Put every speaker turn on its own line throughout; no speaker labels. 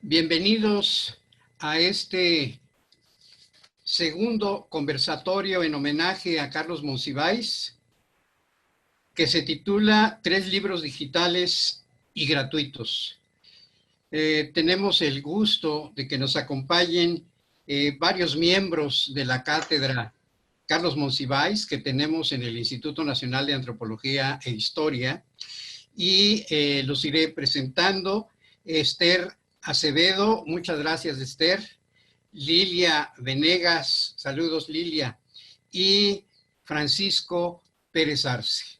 Bienvenidos a este segundo conversatorio en homenaje a Carlos Monsiváis, que se titula Tres libros digitales y gratuitos. Tenemos el gusto de que nos acompañen varios miembros de la cátedra Carlos Monsiváis que tenemos en el Instituto Nacional de Antropología e Historia, y los iré presentando. Esther Acevedo, muchas gracias, Esther. Lilia Venegas, saludos, Lilia. Y Francisco Pérez Arce.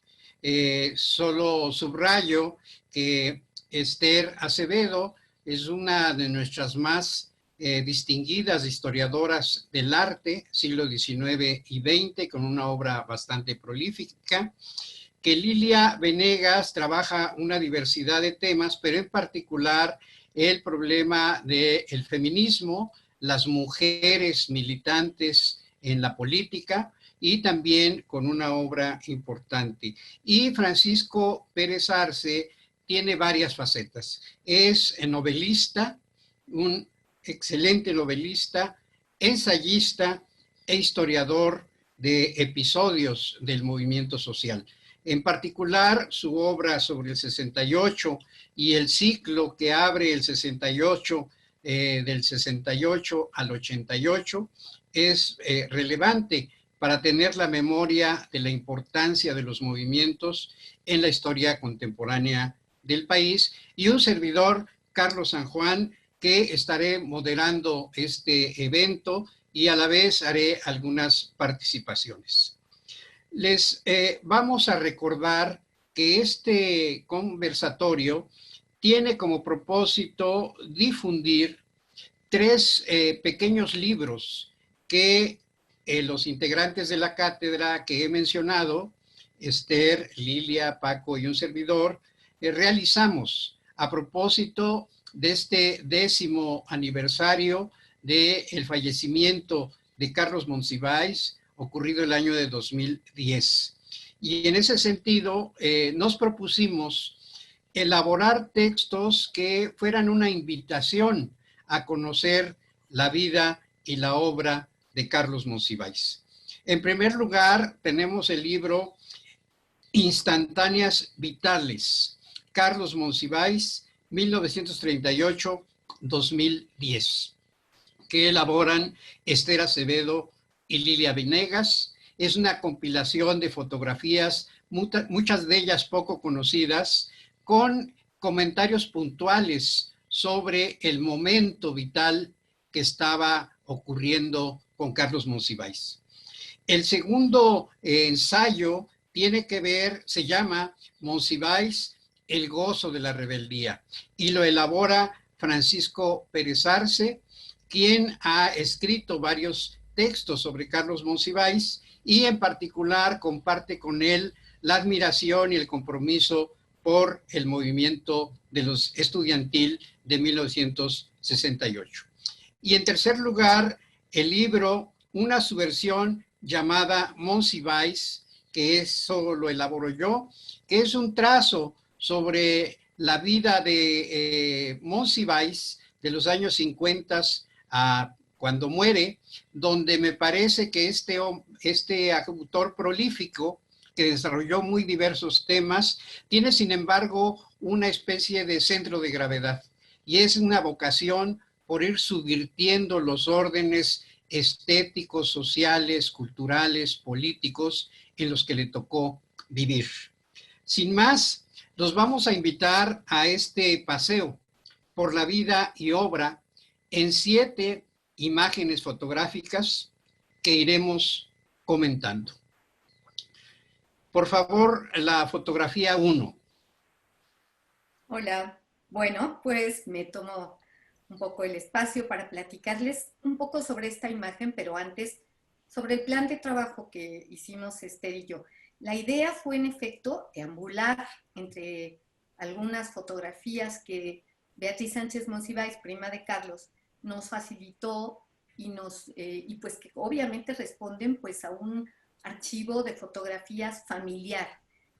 Solo subrayo que Esther Acevedo es una de nuestras más distinguidas historiadoras del arte, siglo XIX y XX, con una obra bastante prolífica. Que Lilia Venegas trabaja una diversidad de temas, pero en particular el problema del feminismo, las mujeres militantes en la política, y también con una obra importante. Y Francisco Pérez Arce tiene varias facetas. Es novelista, un excelente novelista, ensayista e historiador de episodios del movimiento social. En particular, su obra sobre el 68 y el ciclo que abre el 68, del 68 al 88, es relevante para tener la memoria de la importancia de los movimientos en la historia contemporánea del país. Y un servidor, Carlos San Juan, que estaré moderando este evento y a la vez haré algunas participaciones. Les vamos a recordar que este conversatorio tiene como propósito difundir tres pequeños libros que los integrantes de la cátedra que he mencionado, Esther, Lilia, Paco y un servidor, realizamos a propósito de este 10º aniversario del fallecimiento de Carlos Monsiváis, ocurrido el año de 2010. Y en ese sentido, nos propusimos elaborar textos que fueran una invitación a conocer la vida y la obra de Carlos Monsiváis. En primer lugar, tenemos el libro Instantáneas Vitales, Carlos Monsiváis, 1938-2010, que elaboran Esther Acevedo y Lilia Venegas. Es una compilación de fotografías, muchas de ellas poco conocidas, con comentarios puntuales sobre el momento vital que estaba ocurriendo con Carlos Monsiváis. El segundo ensayo tiene que ver, se llama Monsiváis, el gozo de la rebeldía, y lo elabora Francisco Pérez Arce, quien ha escrito varios textos sobre Carlos Monsiváis y en particular comparte con él la admiración y el compromiso por el movimiento de los estudiantil de 1968. Y en tercer lugar, el libro, una subversión llamada Monsiváis, que eso lo elaboro yo, que es un trazo sobre la vida de Monsiváis de los años 50 a cuando muere, donde me parece que este autor prolífico, que desarrolló muy diversos temas, tiene sin embargo una especie de centro de gravedad, y es una vocación por ir subvirtiendo los órdenes estéticos, sociales, culturales, políticos en los que le tocó vivir. Sin más, los vamos a invitar a este paseo por la vida y obra en 7 imágenes fotográficas que iremos comentando. Por favor, la fotografía 1.
Hola, bueno, pues me tomo un poco el espacio para platicarles un poco sobre esta imagen, pero antes sobre el plan de trabajo que hicimos Esther y yo. La idea fue en efecto deambular entre algunas fotografías que Beatriz Sánchez Monsiváis, prima de Carlos, nos facilitó y pues que obviamente responden pues a un archivo de fotografías familiar.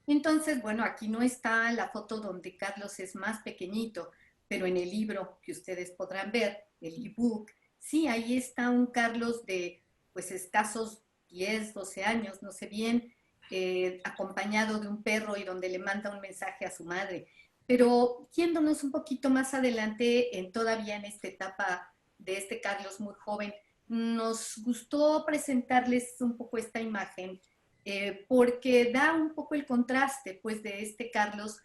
Entonces, bueno, aquí no está la foto donde Carlos es más pequeñito, pero en el libro que ustedes podrán ver, el ebook, sí, ahí está un Carlos de pues escasos 10, 12 años, no sé bien, acompañado de un perro y donde le manda un mensaje a su madre. Pero yéndonos un poquito más adelante, todavía en esta etapa de este Carlos muy joven, nos gustó presentarles un poco esta imagen porque da un poco el contraste pues de este Carlos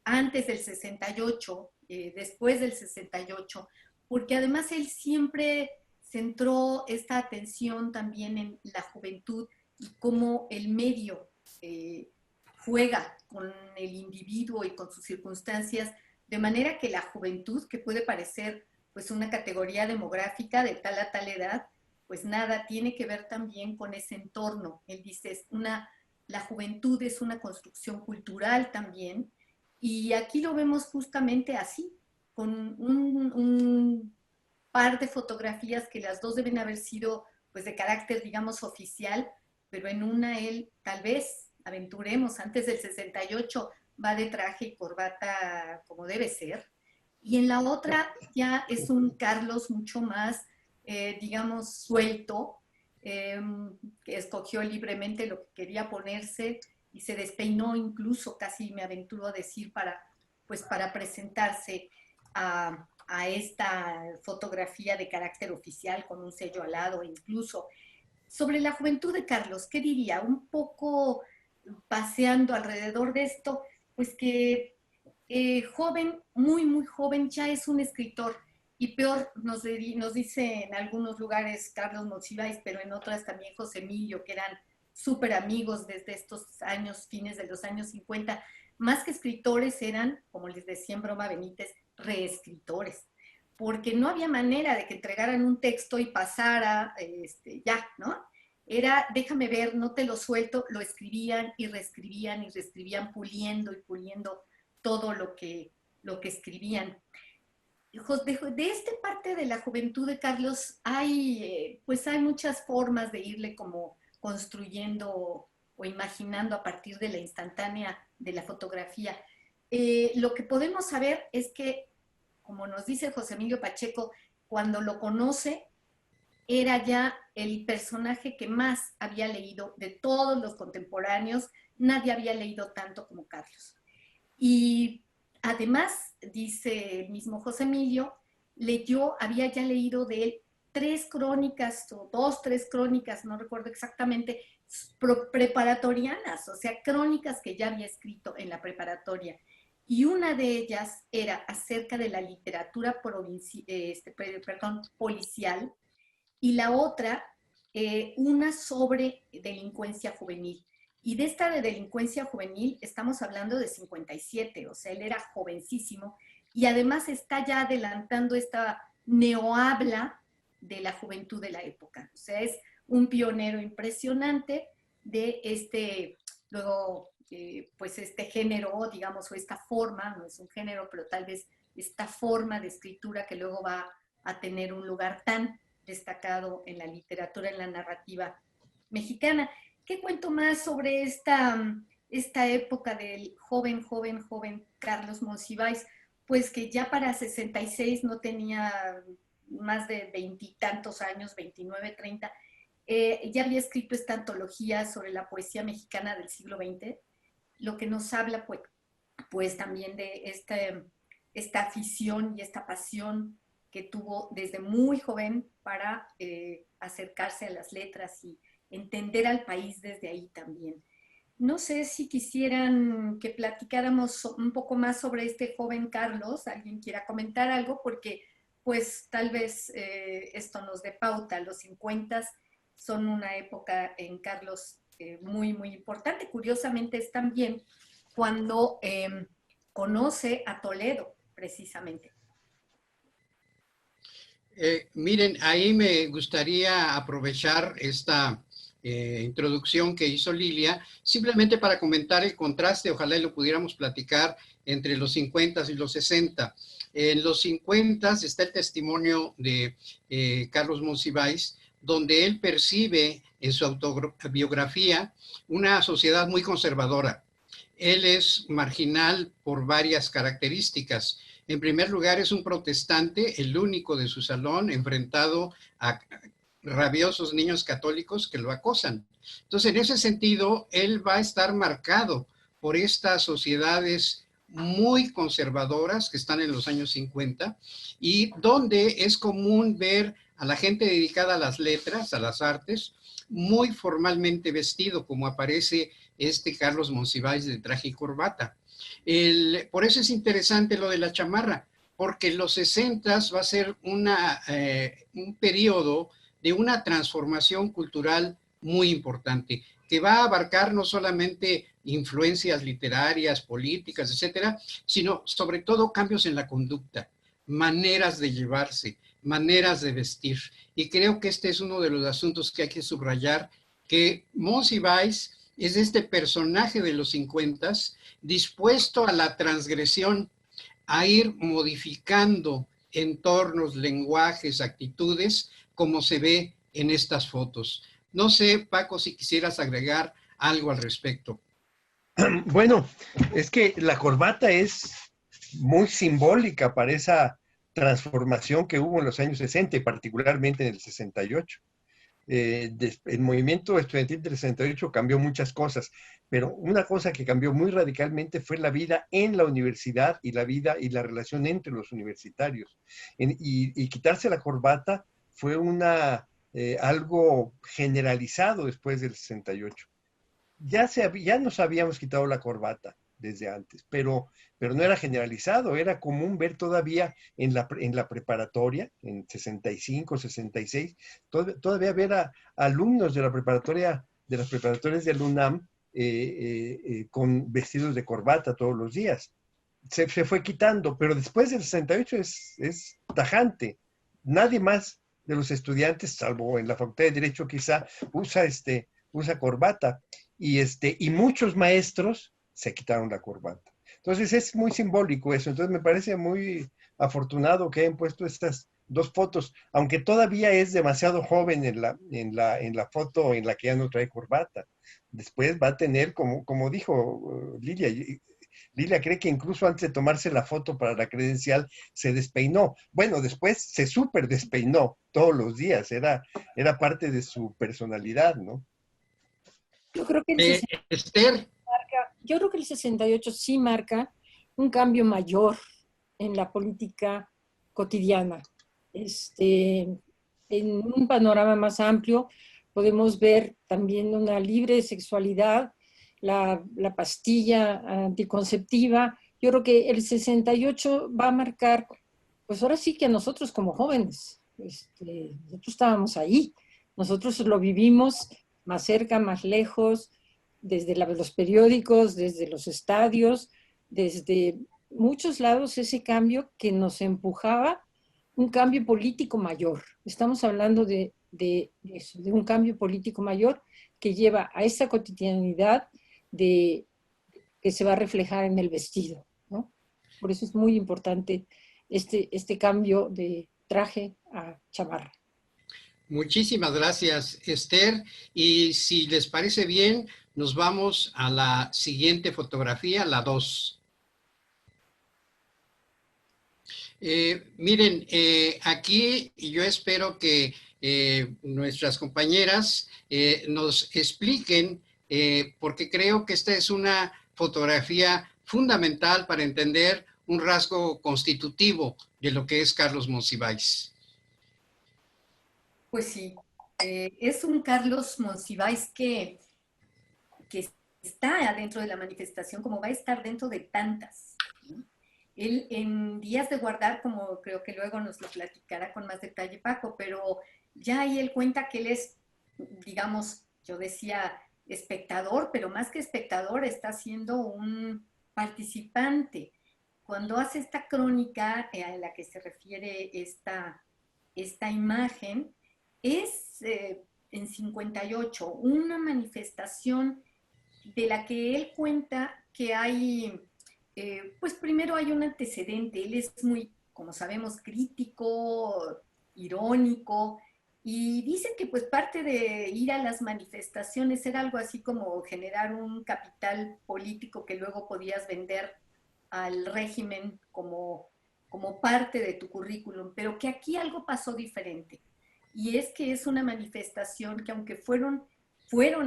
antes del 68, después del 68, porque además él siempre centró esta atención también en la juventud y cómo el medio juega con el individuo y con sus circunstancias, de manera que la juventud, que puede parecer pues una categoría demográfica de tal a tal edad, pues nada, tiene que ver también con ese entorno. Él dice, la juventud es una construcción cultural también, y aquí lo vemos justamente así, con un par de fotografías que las dos deben haber sido pues de carácter, digamos, oficial, pero en una él tal vez, aventuremos, antes del 68 va de traje y corbata como debe ser, y en la otra ya es un Carlos mucho más, digamos, suelto, que escogió libremente lo que quería ponerse y se despeinó incluso, casi me aventuro a decir, pues para presentarse a esta fotografía de carácter oficial con un sello al lado incluso. Sobre la juventud de Carlos, ¿qué diría? Un poco paseando alrededor de esto, pues que joven, muy, muy joven, ya es un escritor. Y peor, nos dice en algunos lugares Carlos Monsiváis, pero en otras también José Emilio, que eran súper amigos desde estos años, fines de los años 50. Más que escritores eran, como les decía en broma Benítez, reescritores, porque no había manera de que entregaran un texto y pasara, ya, ¿no? Era, déjame ver, no te lo suelto, lo escribían y reescribían, puliendo y puliendo todo lo que escribían. De esta parte de la juventud de Carlos pues hay muchas formas de irle como construyendo o imaginando a partir de la instantánea de la fotografía. Lo que podemos saber es que, como nos dice José Emilio Pacheco, cuando lo conoce, era ya el personaje que más había leído de todos los contemporáneos. Nadie había leído tanto como Carlos. Y además, dice el mismo José Emilio, había ya leído de él 3 crónicas, o 2, 3 crónicas, no recuerdo exactamente, preparatorianas, o sea, crónicas que ya había escrito en la preparatoria. Y una de ellas era acerca de la literatura policial, y la otra, una sobre delincuencia juvenil. Y de esta de delincuencia juvenil estamos hablando de 57, o sea, él era jovencísimo, y además está ya adelantando esta neohabla de la juventud de la época. O sea, es un pionero impresionante de luego, pues este género, digamos, o esta forma, no es un género, pero tal vez esta forma de escritura que luego va a tener un lugar tan destacado en la literatura, en la narrativa mexicana. ¿Qué cuento más sobre esta época del joven Carlos Monsiváis? Pues que ya para 66 no tenía más de 20 y tantos años, 29, 30, ya había escrito esta antología sobre la poesía mexicana del siglo XX, lo que nos habla pues también de esta afición y esta pasión que tuvo desde muy joven para acercarse a las letras y entender al país desde ahí también. No sé si quisieran que platicáramos un poco más sobre este joven Carlos, alguien quiera comentar algo, porque pues tal vez esto nos dé pauta. Los 50 son una época en Carlos muy, muy importante. Curiosamente es también cuando conoce a Toledo, precisamente.
Miren, ahí me gustaría aprovechar esta introducción que hizo Lilia, simplemente para comentar el contraste, ojalá y lo pudiéramos platicar, entre los 50 y los 60. En los 50 está el testimonio de Carlos Monsiváis, donde él percibe en su autobiografía una sociedad muy conservadora. Él es marginal por varias características. En primer lugar, es un protestante, el único de su salón, enfrentado a rabiosos niños católicos que lo acosan. Entonces, en ese sentido, él va a estar marcado por estas sociedades muy conservadoras que están en los años 50 y donde es común ver a la gente dedicada a las letras, a las artes, muy formalmente vestido, como aparece este Carlos Monsiváis de traje y corbata. Por eso es interesante lo de la chamarra, porque los 60 va a ser un periodo de una transformación cultural muy importante, que va a abarcar no solamente influencias literarias, políticas, etcétera, sino sobre todo cambios en la conducta, maneras de llevarse, maneras de vestir. Y creo que este es uno de los asuntos que hay que subrayar, que Monsiváis es este personaje de los 50 dispuesto a la transgresión, a ir modificando entornos, lenguajes, actitudes, como se ve en estas fotos. No sé, Paco, si quisieras agregar algo al respecto.
Bueno, es que la corbata es muy simbólica para esa transformación que hubo en los años 60 y particularmente en el 68. El movimiento estudiantil del 68 cambió muchas cosas, pero una cosa que cambió muy radicalmente fue la vida en la universidad y la vida y la relación entre los universitarios. Y quitarse la corbata fue algo generalizado después del 68. Ya nos habíamos quitado la corbata desde antes, pero no era generalizado, era común ver todavía en la preparatoria, en 65, 66, todavía ver a alumnos de la preparatoria, de las preparatorias del UNAM con vestidos de corbata todos los días. Se fue quitando, pero después del 68 es tajante. Nadie más de los estudiantes, salvo en la Facultad de Derecho quizá, usa corbata. Y muchos maestros se quitaron la corbata. Entonces es muy simbólico eso. Entonces me parece muy afortunado que hayan puesto estas dos fotos, aunque todavía es demasiado joven en la foto en la que ya no trae corbata. Después va a tener, como dijo Lilia cree que incluso antes de tomarse la foto para la credencial se despeinó. Bueno, después se súper despeinó todos los días, era parte de su personalidad, ¿no?
Yo creo que
Esther.
yo creo que el 68 sí marca un cambio mayor en la política cotidiana. En un panorama más amplio podemos ver también una libre sexualidad, la pastilla anticonceptiva. Yo creo que el 68 va a marcar, pues ahora sí que a nosotros como jóvenes, nosotros estábamos ahí, nosotros lo vivimos más cerca, más lejos, desde los periódicos, desde los estadios, desde muchos lados ese cambio que nos empujaba, un cambio político mayor. Estamos hablando de eso, de un cambio político mayor que lleva a esa cotidianidad que se va a reflejar en el vestido, ¿no? Por eso es muy importante este cambio de traje a chamarra.
Muchísimas gracias, Esther. Y si les parece bien, nos vamos a la siguiente fotografía, la 2. Miren, aquí yo espero que nuestras compañeras nos expliquen, porque creo que esta es una fotografía fundamental para entender un rasgo constitutivo de lo que es Carlos Monsiváis.
Pues sí, es un Carlos Monsiváis que está dentro de la manifestación, como va a estar dentro de tantas, ¿no? Él en Días de Guardar, como creo que luego nos lo platicará con más detalle Paco, pero ya ahí él cuenta que él es, digamos, yo decía espectador, pero más que espectador está siendo un participante. Cuando hace esta crónica a la que se refiere esta imagen, es en 58 una manifestación de la que él cuenta que hay, pues primero hay un antecedente, él es muy, como sabemos, crítico, irónico, Y dicen que pues parte de ir a las manifestaciones era algo así como generar un capital político que luego podías vender al régimen como parte de tu currículum, pero que aquí algo pasó diferente. Y es que es una manifestación que aunque fueron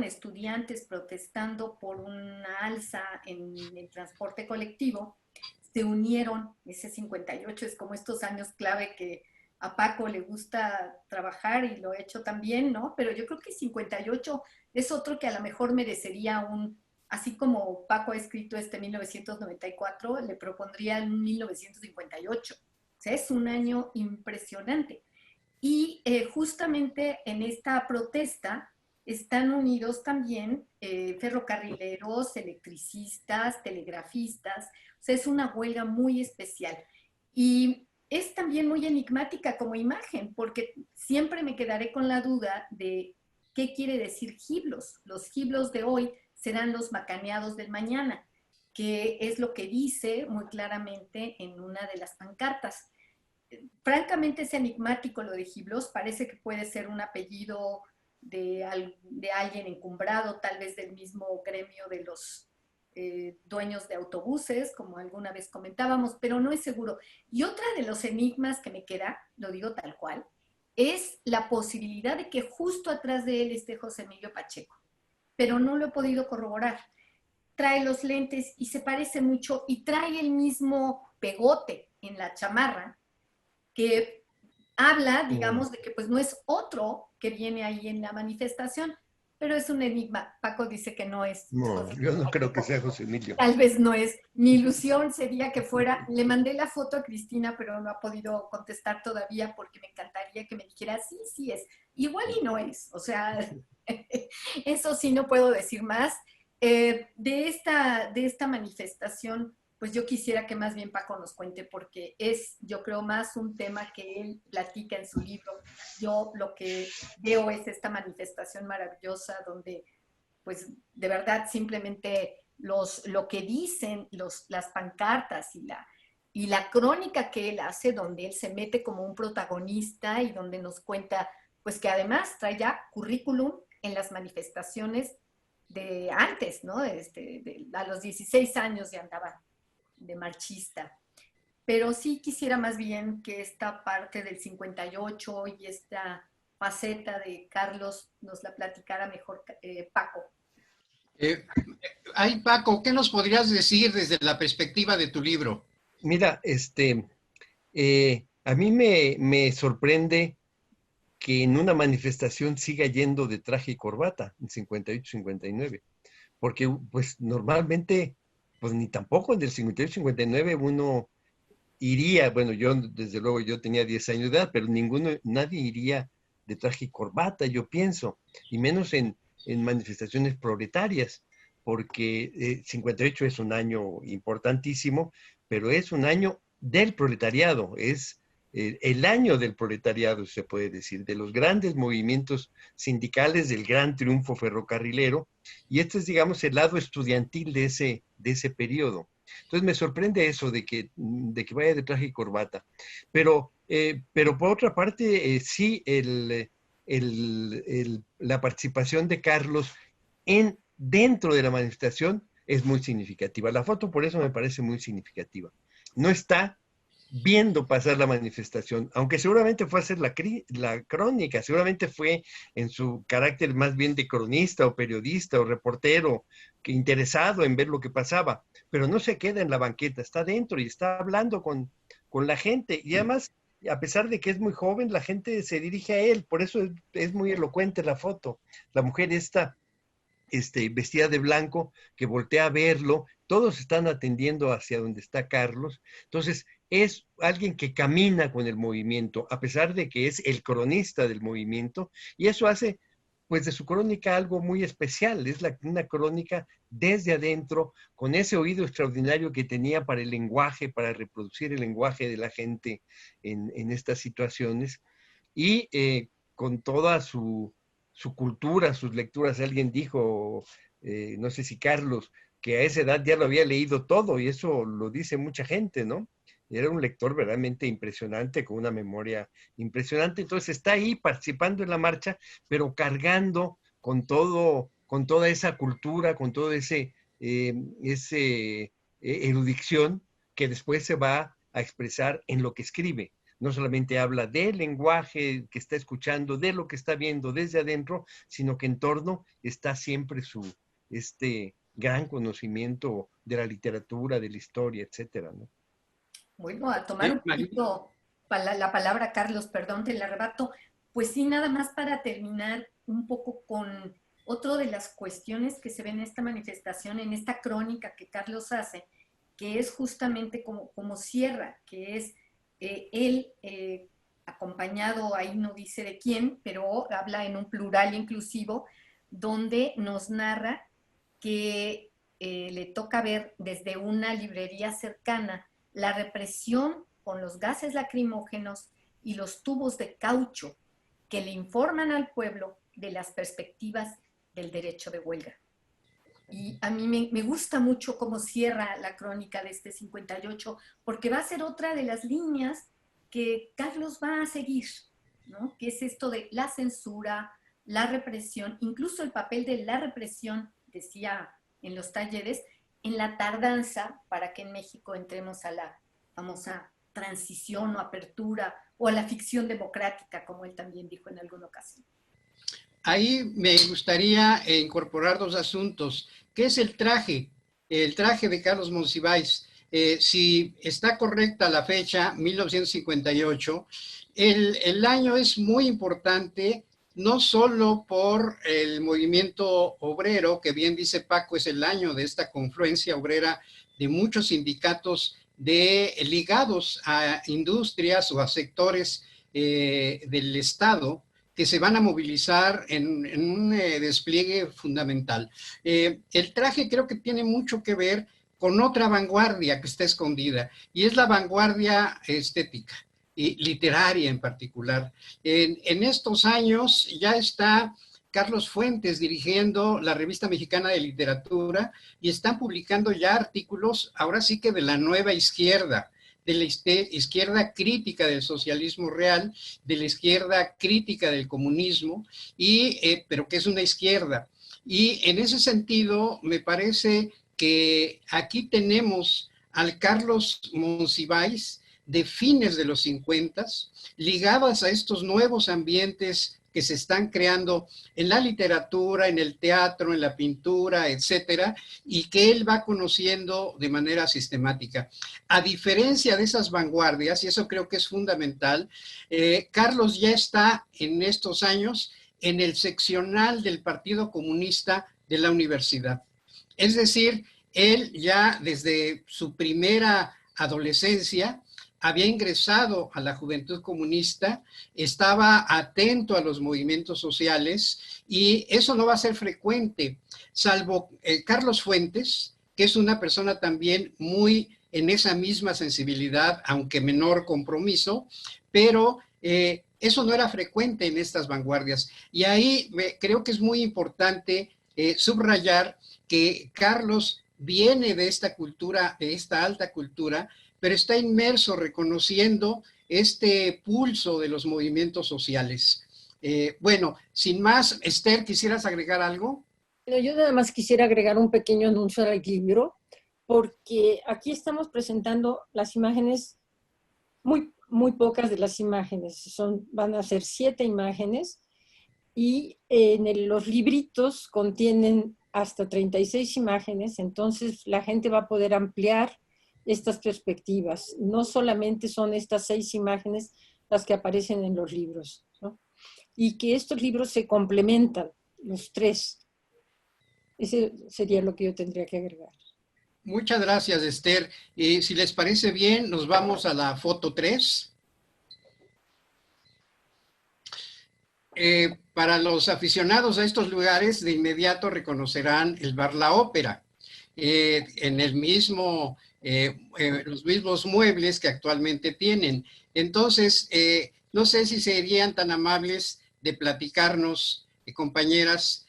estudiantes protestando por una alza en el transporte colectivo, se unieron. Ese 58 es como estos años clave que a Paco le gusta trabajar y lo ha hecho también, ¿no? Pero yo creo que 58 es otro que a lo mejor merecería así como Paco ha escrito 1994, le propondría un 1958. O sea, es un año impresionante. Y justamente en esta protesta están unidos también ferrocarrileros, electricistas, telegrafistas. O sea, es una huelga muy especial. Y es también muy enigmática como imagen, porque siempre me quedaré con la duda de qué quiere decir giblos. Los giblos de hoy serán los macaneados del mañana, que es lo que dice muy claramente en una de las pancartas. Francamente es enigmático lo de Giblos, parece que puede ser un apellido de alguien encumbrado, tal vez del mismo gremio de los dueños de autobuses, como alguna vez comentábamos, pero no es seguro. Y otra de los enigmas que me queda, lo digo tal cual, es la posibilidad de que justo atrás de él esté José Emilio Pacheco, pero no lo he podido corroborar. Trae los lentes y se parece mucho y trae el mismo pegote en la chamarra que habla, digamos, de que pues no es otro que viene ahí en la manifestación, pero es un enigma. Paco dice que no es
No,
José
yo no creo que
Pacheco.
sea José Emilio.
Tal vez no es. Mi ilusión sería que fuera. Le mandé la foto a Cristina, pero no ha podido contestar todavía porque me encantaría que me dijera, sí, sí es. Igual y no es. O sea, eso sí no puedo decir más. De esta manifestación, pues yo quisiera que más bien Paco nos cuente, porque es, yo creo, más un tema que él platica en su libro. Yo lo que veo es esta manifestación maravillosa donde, pues, de verdad, simplemente lo que dicen las pancartas y la crónica que él hace, donde él se mete como un protagonista y donde nos cuenta, pues que además trae ya currículum en las manifestaciones de antes, ¿no? A los 16 años ya andaba de marchista. Pero sí quisiera más bien que esta parte del 58 y esta faceta de Carlos nos la platicara mejor Paco.
Ay, Paco, ¿qué nos podrías decir desde la perspectiva de tu libro?
Mira, a mí me sorprende que en una manifestación siga yendo de traje y corbata, en 58, 59, porque pues normalmente, pues ni tampoco en el 58, 59 uno iría, bueno, yo desde luego yo tenía 10 años de edad, pero nadie iría de traje y corbata, yo pienso, y menos en manifestaciones proletarias, porque 58 es un año importantísimo, pero es un año del proletariado, es el año del proletariado, se puede decir, de los grandes movimientos sindicales, del gran triunfo ferrocarrilero, y este es, digamos, el lado estudiantil de ese periodo. Entonces me sorprende eso de que vaya de traje y corbata. Pero por otra parte, sí, la participación de Carlos dentro de la manifestación es muy significativa. La foto por eso me parece muy significativa. No está viendo pasar la manifestación, aunque seguramente fue a hacer la crónica, seguramente fue en su carácter más bien de cronista o periodista o reportero, que interesado en ver lo que pasaba, pero no se queda en la banqueta, está dentro y está hablando con la gente, y además, a pesar de que es muy joven, la gente se dirige a él, por eso es muy elocuente la foto. La mujer está vestida de blanco, que voltea a verlo, todos están atendiendo hacia donde está Carlos, entonces es alguien que camina con el movimiento, a pesar de que es el cronista del movimiento, y eso hace pues de su crónica algo muy especial, es una crónica desde adentro, con ese oído extraordinario que tenía para el lenguaje, para reproducir el lenguaje de la gente en estas situaciones, y con toda su cultura, sus lecturas. Alguien dijo, no sé si Carlos, que a esa edad ya lo había leído todo, y eso lo dice mucha gente, ¿no? Era un lector verdaderamente impresionante, con una memoria impresionante. Entonces está ahí participando en la marcha, pero cargando con todo, con toda esa cultura, con todo ese erudición que después se va a expresar en lo que escribe. No solamente habla del lenguaje que está escuchando, de lo que está viendo desde adentro, sino que en torno está siempre este gran conocimiento de la literatura, de la historia, etcétera, ¿no?
Bueno, a tomar un
María.
poquito la palabra, Carlos, perdón, te la arrebato. Pues sí, nada más para terminar un poco con otro de las cuestiones que se ven en esta manifestación, en esta crónica que Carlos hace, que es justamente como cierra, que es él acompañado, ahí no dice de quién, pero habla en un plural inclusivo, donde nos narra que le toca ver desde una librería cercana la represión con los gases lacrimógenos y los tubos de caucho que le informan al pueblo de las perspectivas del derecho de huelga. Y a mí me gusta mucho cómo cierra la crónica de este 58, porque va a ser otra de las líneas que Carlos va a seguir, ¿no? Que es esto de la censura, la represión, incluso el papel de la represión, decía en los talleres, en la tardanza para que en México entremos a la famosa transición o apertura o a la ficción democrática, como él también dijo en alguna ocasión.
Ahí me gustaría incorporar dos asuntos. ¿Qué es el traje? El traje de Carlos Monsiváis. Si está correcta la fecha, 1958, el año es muy importante, no solo por el movimiento obrero, que bien dice Paco, es el año de esta confluencia obrera de muchos sindicatos ligados a industrias o a sectores del Estado, que se van a movilizar en un despliegue fundamental. El traje creo que tiene mucho que ver con otra vanguardia que está escondida, y es la vanguardia estética y literaria en particular. En estos años ya está Carlos Fuentes dirigiendo la Revista Mexicana de Literatura y están publicando ya artículos, ahora sí que de la nueva izquierda, de la izquierda crítica del socialismo real, de la izquierda crítica del comunismo, pero que es una izquierda. Y en ese sentido, me parece que aquí tenemos al Carlos Monsiváis de fines de los 50, ligadas a estos nuevos ambientes que se están creando en la literatura, en el teatro, en la pintura, etcétera, y que él va conociendo de manera sistemática. A diferencia de esas vanguardias, y eso creo que es fundamental, Carlos ya está en estos años en el seccional del Partido Comunista de la universidad. Es decir, él ya desde su primera adolescencia había ingresado a la Juventud Comunista, estaba atento a los movimientos sociales, y eso no va a ser frecuente, salvo Carlos Fuentes, que es una persona también muy en esa misma sensibilidad, aunque menor compromiso, pero eso no era frecuente en estas vanguardias. Y ahí creo que es muy importante subrayar que Carlos viene de esta cultura, de esta alta cultura, pero está inmerso reconociendo este pulso de los movimientos sociales. Bueno, sin más, Esther, ¿quisieras agregar algo?
Yo nada más quisiera agregar un pequeño anuncio al libro, porque aquí estamos presentando las imágenes, muy pocas de las imágenes, van a ser 7 imágenes, y los libritos contienen hasta 36 imágenes, entonces la gente va a poder ampliar estas perspectivas. No solamente son estas 6 imágenes las que aparecen en los libros, ¿no? Y que estos libros se complementan, los 3. Ese sería lo que yo tendría que agregar.
Muchas gracias, Esther. Si les parece bien, nos vamos a la foto 3. Para los aficionados a estos lugares, de inmediato reconocerán el bar La Ópera, en el mismo, los mismos muebles que actualmente tienen. Entonces, no sé si serían tan amables de platicarnos, compañeras,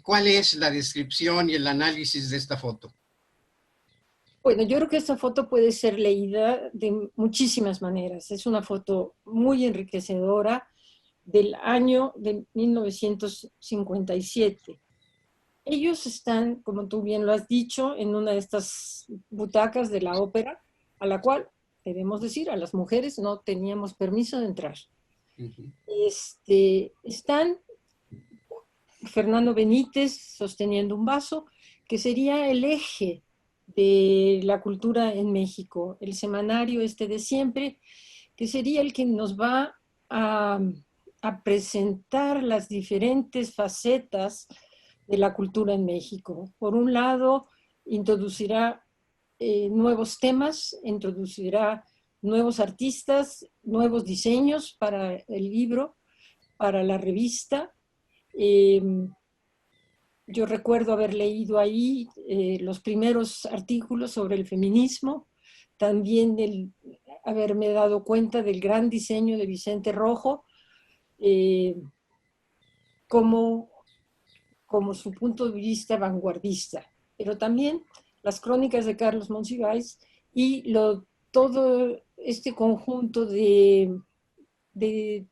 cuál es la descripción y el análisis de esta foto.
Bueno, yo creo que esta foto puede ser leída de muchísimas maneras. Es una foto muy enriquecedora del año de 1957. Ellos están, como tú bien lo has dicho, en una de estas butacas de la ópera, a la cual, debemos decir, a las mujeres no teníamos permiso de entrar.
Ujú.
Están Fernando Benítez sosteniendo un vaso, que sería el eje de la cultura en México, el semanario de siempre, que sería el que nos va a, a presentar las diferentes facetas de la cultura en México. Por un lado, introducirá nuevos temas, introducirá nuevos artistas, nuevos diseños para el libro, para la revista. Eh, yo recuerdo haber leído ahí los primeros artículos sobre el feminismo, también haberme dado cuenta del gran diseño de Vicente Rojo, eh, como, como su punto de vista vanguardista, pero también las crónicas de Carlos Monsiváis y todo este conjunto de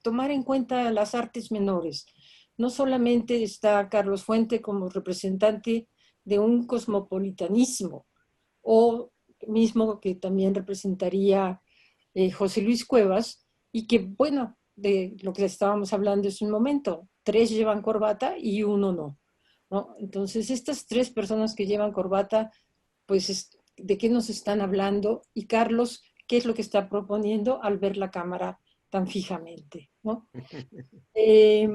tomar en cuenta las artes menores. No solamente está Carlos Fuente como representante de un cosmopolitanismo, o mismo que también representaría José Luis Cuevas, y que, bueno, de lo que estábamos hablando hace un momento, 3 llevan corbata y uno no, ¿no? Entonces, estas 3 personas que llevan corbata, pues, ¿de qué nos están hablando? Y Carlos, ¿qué es lo que está proponiendo al ver la cámara tan fijamente, ¿no? Eh,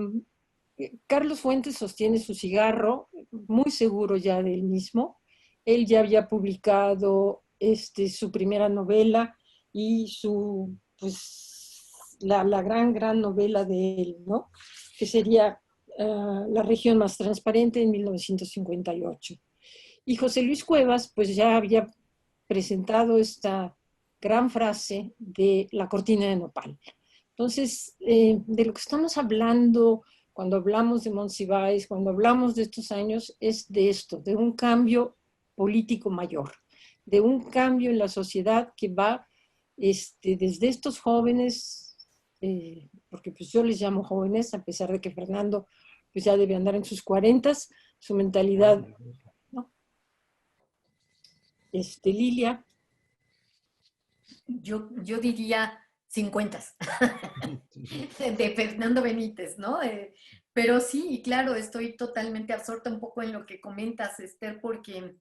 Carlos Fuentes sostiene su cigarro, muy seguro ya del mismo. Él ya había publicado su primera novela y la gran novela de él, ¿no? Que sería La región más transparente en 1958. Y José Luis Cuevas, pues ya había presentado esta gran frase de la cortina de nopal. Entonces, de lo que estamos hablando cuando hablamos de Monsiváis, cuando hablamos de estos años, es de esto, de un cambio político mayor, de un cambio en la sociedad que va desde estos jóvenes, porque pues yo les llamo jóvenes, a pesar de que Fernando pues ya debe andar en sus 40, su mentalidad, ¿no? Lilia.
Yo diría 50 de Fernando Benítez, ¿no? Pero sí, claro, estoy totalmente absorta un poco en lo que comentas, Esther, porque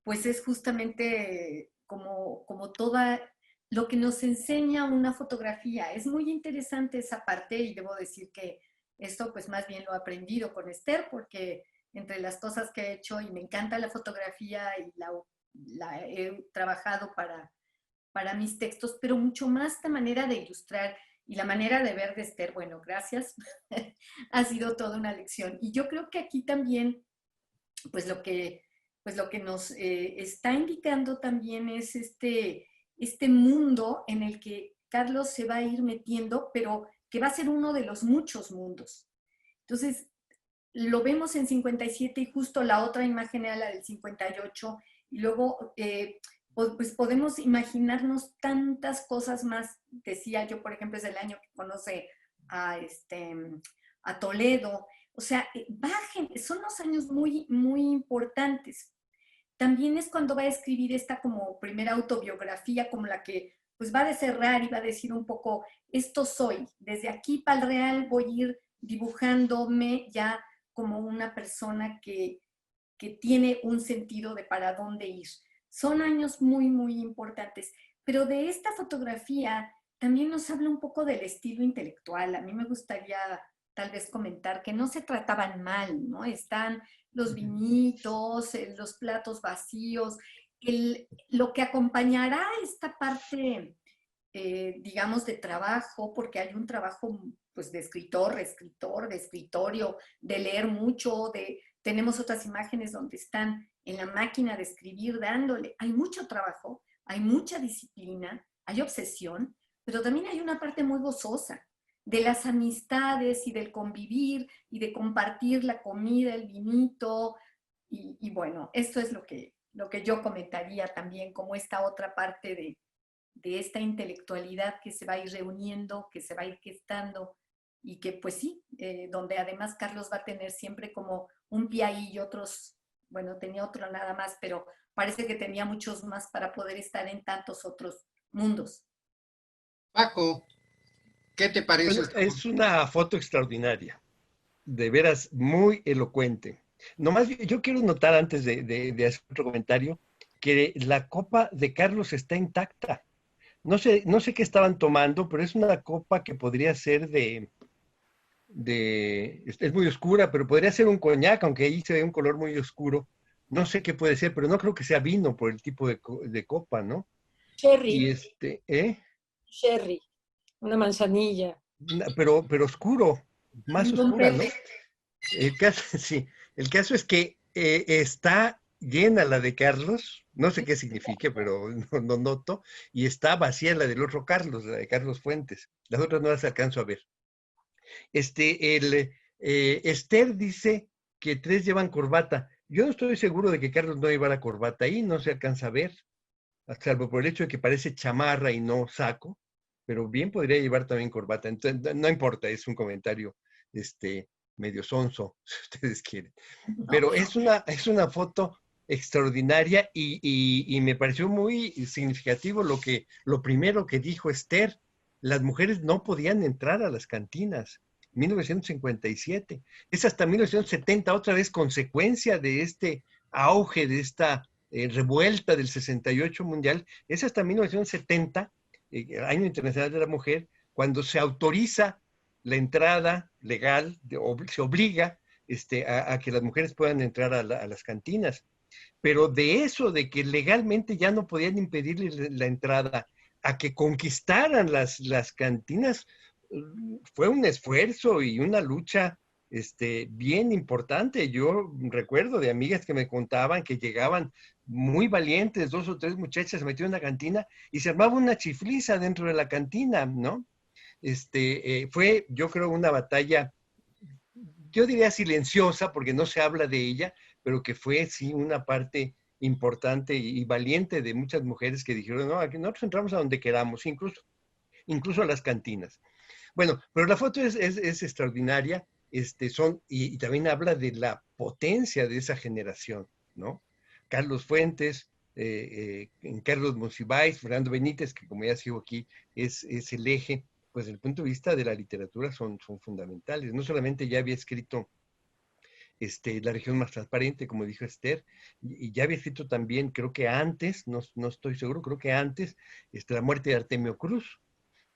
pues es justamente como toda lo que nos enseña una fotografía. Es muy interesante esa parte y debo decir que esto pues más bien lo he aprendido con Esther, porque entre las cosas que he hecho y me encanta la fotografía y la he trabajado para mis textos, pero mucho más esta manera de ilustrar y la manera de ver de Esther, bueno, gracias, ha sido toda una lección. Y yo creo que aquí también, pues lo que nos está indicando también es este mundo en el que Carlos se va a ir metiendo, pero que va a ser uno de los muchos mundos. Entonces, lo vemos en 57 y justo la otra imagen era la del 58, y luego pues podemos imaginarnos tantas cosas más. Decía yo, por ejemplo, es el año que conoce a, a Toledo. O sea, son los años muy, muy importantes. También es cuando va a escribir esta como primera autobiografía, como la que pues va a cerrar y va a decir un poco, esto soy, desde aquí para el real voy a ir dibujándome ya como una persona que tiene un sentido de para dónde ir. Son años muy, muy importantes, pero de esta fotografía también nos habla un poco del estilo intelectual. A mí me gustaría tal vez comentar que no se trataban mal, ¿no? Están los vinitos, los platos vacíos, lo que acompañará esta parte, digamos, de trabajo, porque hay un trabajo pues de escritor, de escritorio, de leer mucho, tenemos otras imágenes donde están en la máquina de escribir dándole. Hay mucho trabajo, hay mucha disciplina, hay obsesión, pero también hay una parte muy gozosa de las amistades y del convivir y de compartir la comida, el vinito. Y bueno, esto es lo que lo que yo comentaría también, como esta otra parte de esta intelectualidad que se va a ir reuniendo, que se va a ir gestando, y que pues sí, donde además Carlos va a tener siempre como un pie ahí y otros, bueno, tenía otro nada más, pero parece que tenía muchos más para poder estar en tantos otros mundos.
Paco, ¿qué te parece
Bueno,
esta
es
foto?
una foto extraordinaria, de veras muy elocuente. Nomás yo quiero notar antes de hacer otro comentario que la copa de Carlos está intacta. No sé qué estaban tomando, pero es una copa que podría ser es muy oscura, pero podría ser un coñac, aunque ahí se ve un color muy oscuro. No sé qué puede ser, pero no creo que sea vino por el tipo de copa, ¿no?
Sherry,
Y
sherry, una manzanilla.
pero oscuro, más
Un
oscura, ¿no?
verde.
El caso, sí, el caso es que está llena la de Carlos, no sé qué signifique, pero no noto, y está vacía la del otro Carlos, la de Carlos Fuentes. Las otras no las alcanzo a ver. Esther dice que tres llevan corbata. Yo no estoy seguro de que Carlos no llevara corbata ahí, no se alcanza a ver, salvo por el hecho de que parece chamarra y no saco, pero bien podría llevar también corbata. Entonces, no importa, es un comentario medio sonso, si ustedes quieren.
No,
Pero es una foto extraordinaria y me pareció muy significativo lo primero que dijo Esther. Las mujeres no podían entrar a las cantinas. 1957. Es hasta 1970, otra vez consecuencia de este auge, de esta revuelta del 68 mundial. Es hasta 1970, Año Internacional de la Mujer, cuando se autoriza la entrada legal, se obliga a que las mujeres puedan entrar a las cantinas. Pero de eso, de que legalmente ya no podían impedirle la entrada, a que conquistaran las cantinas, fue un esfuerzo y una lucha bien importante. Yo recuerdo de amigas que me contaban que llegaban muy valientes, 2 o 3 muchachas se metieron en la cantina y se armaba una chifliza dentro de la cantina, ¿no? Fue, yo creo, una batalla, yo diría silenciosa, porque no se habla de ella, pero que fue, sí, una parte importante y valiente de muchas mujeres que dijeron, no, aquí nosotros entramos a donde queramos, incluso a las cantinas. Bueno, pero la foto es extraordinaria, y también habla de la potencia de esa generación, ¿no? Carlos Fuentes, Carlos Monsiváis, Fernando Benítez, que como ya sigo aquí, es el eje, pues desde el punto de vista de la literatura son fundamentales. No solamente ya había escrito La región más transparente, como dijo Esther, y ya había escrito también, creo que antes, no estoy seguro, creo que antes, La muerte de Artemio Cruz,